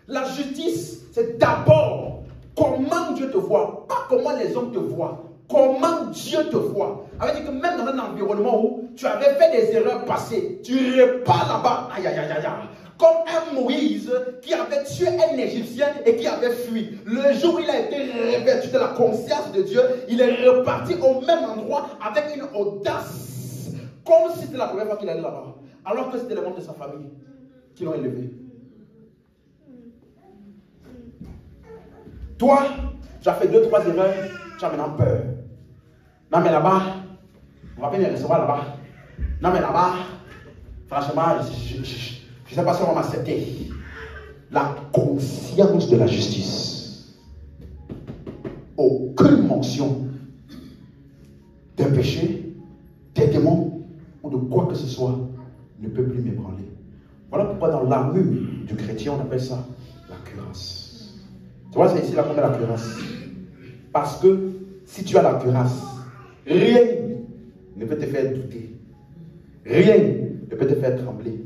La justice, c'est d'abord comment Dieu te voit, pas comment les hommes te voient. Comment Dieu te voit. Ça veut dire que même dans un environnement où tu avais fait des erreurs passées, tu repars là-bas. Aïe, aïe, aïe, aïe, aïe. Comme un Moïse qui avait tué un Égyptien et qui avait fui. Le jour où il a été revêtu de la conscience de Dieu, il est reparti au même endroit avec une audace. Comme si c'était la première fois qu'il allait là-bas. Alors que c'était les membres de sa famille qui l'ont élevé. Toi, tu as fait 2-3 erreurs, tu as maintenant peur. Non mais là-bas, on va bien les recevoir là-bas. Non mais là-bas, franchement, je ne sais pas si on va m'accepter. La conscience de la justice. Aucune mention d'un péché, des démons ou de quoi que ce soit ne peut plus m'ébranler. Voilà pourquoi dans l'armure du chrétien, on appelle ça la cuirasse. Tu vois, c'est ici là qu'on met la cuirasse. Parce que si tu as la cuirasse, rien ne peut te faire douter. Rien ne peut te faire trembler.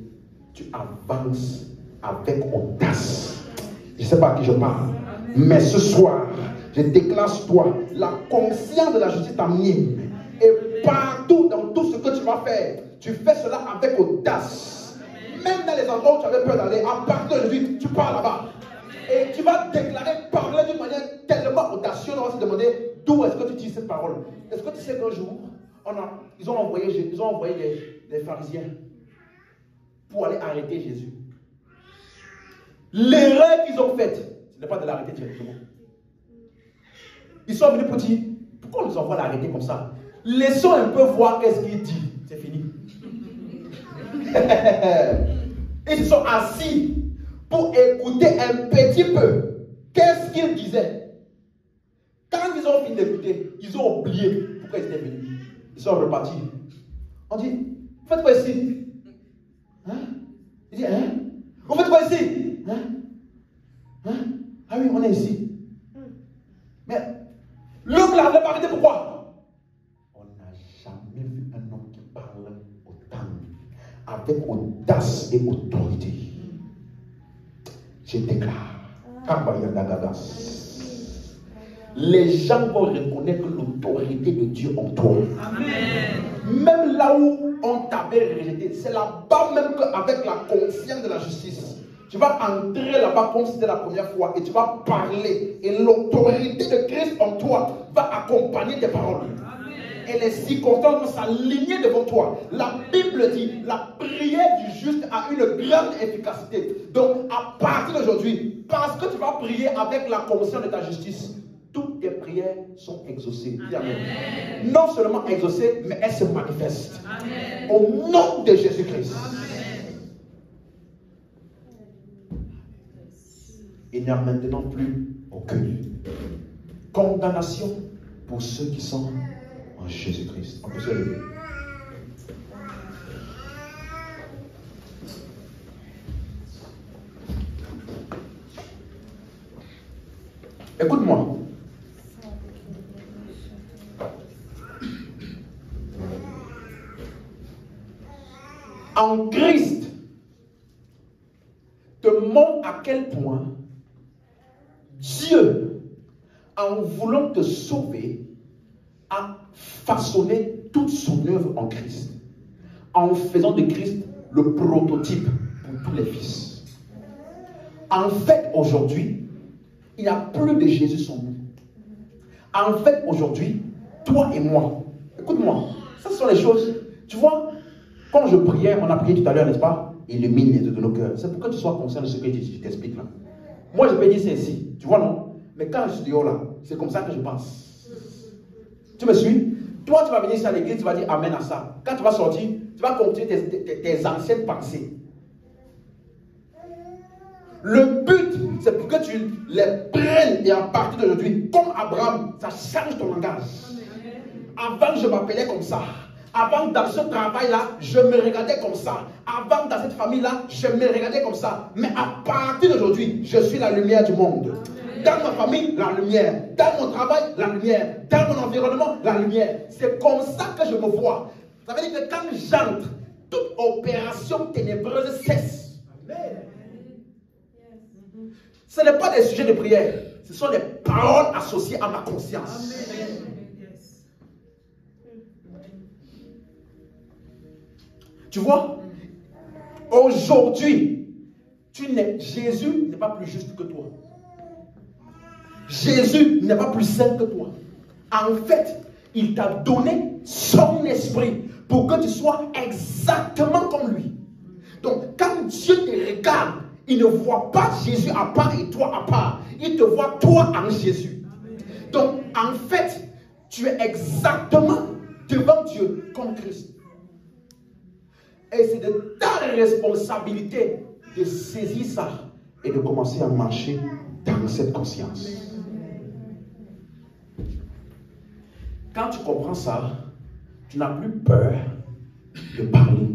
Tu avances avec audace. Je ne sais pas à qui je parle. Mais ce soir, je déclare sur toi la conscience de la justice t'anime. Et partout, dans tout ce que tu vas faire, tu fais cela avec audace. Même dans les endroits où tu avais peur d'aller, à partir d'aujourd'hui, tu pars là-bas. Et tu vas déclarer, parler d'une manière tellement audacieuse, on va se demander d'où est-ce que tu tires cette parole. Est-ce que tu sais qu'un jour, ils ont envoyé les pharisiens pour aller arrêter Jésus. L'erreur qu'ils ont faite, ce n'est pas de l'arrêter directement. Ils sont venus pour dire, pourquoi on nous envoie l'arrêter comme ça? Laissons un peu voir qu'est-ce qu'il dit. C'est fini. Ils se sont assis pour écouter un petit peu qu'est-ce qu'il disait. Quand ils ont fini d'écouter, ils ont oublié pourquoi ils étaient venus. Ils sont repartis. On dit, vous faites quoi ici? Hein? Il dit, hein? Vous faites quoi ici? Hein? Hein? Ah oui, on est ici. Mais l'homme là, pas arrêté, pourquoi? On n'a jamais vu un homme qui parle autant, avec audace et autorité. Je déclare, les gens vont reconnaître l'autorité de Dieu en toi. Amen. Même là où on t'avait rejeté, c'est là-bas même qu'avec la conscience de la justice, tu vas entrer là-bas comme si c'était la première fois et tu vas parler. Et l'autorité de Christ en toi va accompagner tes paroles. Et les circonstances vont s'aligner devant toi. La Bible dit, la prière du juste a une grande efficacité. Donc, à partir d'aujourd'hui, parce que tu vas prier avec la conscience de ta justice, toutes tes prières sont exaucées. Amen. Non seulement exaucées, mais elles se manifestent. Amen. Au nom de Jésus-Christ. il n'y a maintenant plus aucune condamnation pour ceux qui sont en Jésus-Christ. On peut se lever. Écoute-moi. En Christ te montre à quel point Dieu, en voulant te sauver, a façonné toute son œuvre en Christ, en faisant de Christ le prototype pour tous les fils. En fait, aujourd'hui, il n'y a plus de Jésus sans nous. En fait, aujourd'hui, toi et moi, écoute-moi, ça ce sont les choses, tu vois, quand je priais, on a prié tout à l'heure, n'est-ce pas? Illumine les yeux de nos cœurs. C'est pour que tu sois conscient de ce que je t'explique là. Moi, je peux dire c'est ainsi, tu vois, non? Mais quand je suis dehors là, c'est comme ça que je pense. Tu me suis? Toi, tu vas venir ici à l'église, tu vas dire amen à ça. Quand tu vas sortir, tu vas continuer tes anciennes pensées. Le but, c'est pour que tu les prennes et à partir d'aujourd'hui, comme Abraham, ça change ton langage. Avant, je m'appelais comme ça. Avant, dans ce travail-là, je me regardais comme ça. Avant, dans cette famille-là, je me regardais comme ça. Mais à partir d'aujourd'hui, je suis la lumière du monde. Dans ma famille, la lumière. Dans mon travail, la lumière. Dans mon environnement, la lumière. C'est comme ça que je me vois. Ça veut dire que quand j'entre, toute opération ténébreuse cesse. Amen. Ce n'est pas des sujets de prière. Ce sont des paroles associées à ma conscience. Amen. Tu vois, aujourd'hui, Jésus n'est pas plus juste que toi. Jésus n'est pas plus saint que toi. En fait, il t'a donné son esprit pour que tu sois exactement comme lui. Donc, quand Dieu te regarde, il ne voit pas Jésus à part et toi à part. Il te voit toi en Jésus. Donc, en fait, tu es exactement devant Dieu comme Christ. Et c'est de ta responsabilité de saisir ça et de commencer à marcher dans cette conscience. Quand tu comprends ça, tu n'as plus peur de parler.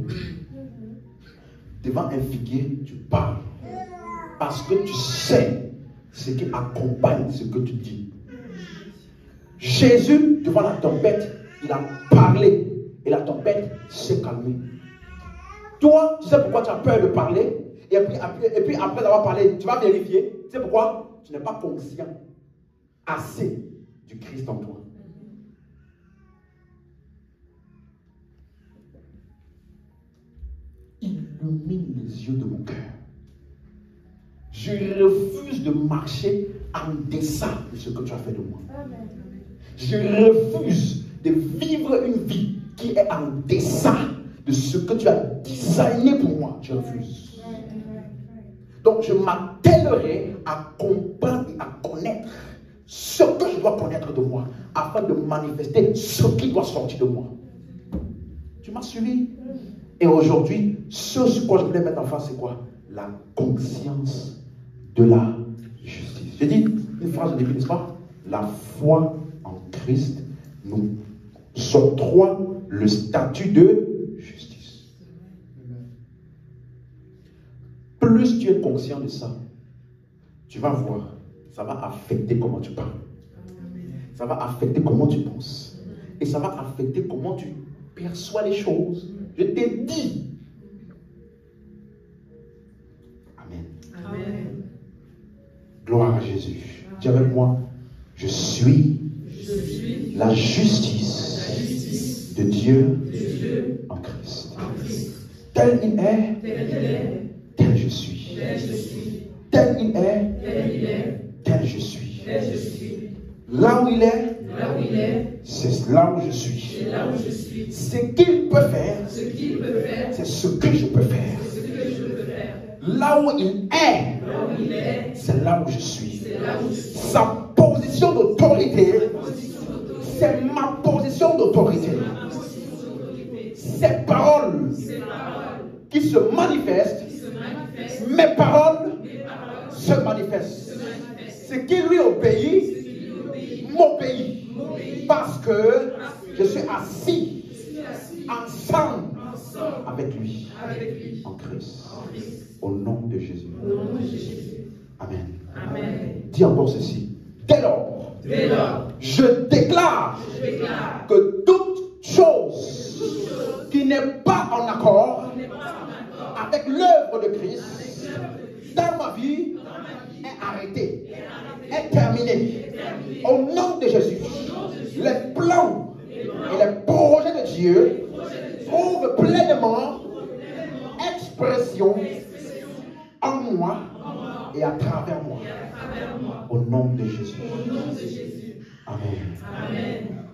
Devant un figuier, tu parles. Parce que tu sais ce qui accompagne ce que tu dis. Jésus, devant la tempête, il a parlé. Et la tempête s'est calmée. Toi, tu sais pourquoi tu as peur de parler, et puis après avoir parlé, tu vas vérifier. Tu sais pourquoi? Tu n'es pas conscient assez du Christ en toi. Illumine les yeux de mon cœur. Je refuse de marcher en deçà de ce que tu as fait de moi. Je refuse de vivre une vie qui est en deçà de ce que tu as designé pour moi. Je refuse. Donc je m'attellerai à comprendre et à connaître ce que je dois connaître de moi afin de manifester ce qui doit sortir de moi. Tu m'as suivi? Et aujourd'hui, ce sur quoi je voulais mettre en face, c'est quoi? La conscience de la justice. J'ai dit une phrase au début, n'est-ce pas? La foi en Christ nous octroie le statut de justice. Plus tu es conscient de ça, tu vas voir, ça va affecter comment tu parles. Ça va affecter comment tu penses. Et ça va affecter comment tu perçois les choses. Je t'ai dit. Amen. Amen. Gloire à Jésus. Dis avec moi, je suis la justice de Dieu en Christ. Tel il est, tel je suis. Tel il est, tel je suis. Là où il est, c'est là où je suis. Ce qu'il peut faire, c'est ce que je peux faire. Là où il est, c'est là où je suis. Sa position d'autorité, c'est ma position d'autorité. Ses paroles qui se manifestent, mes paroles se manifeste. Ce qui lui obéit, m'obéit. Parce que je suis assis ensemble avec lui en Christ. Au nom de Jésus. Amen. Dis encore ceci. Dès lors, je déclare que toute chose qui n'est pas en accord avec l'œuvre de Christ dans ma vie est arrêtée, est terminée. Au nom de Jésus, les plans et les projets de Dieu trouvent pleinement expression en moi et à travers moi. Au nom de Jésus. Amen.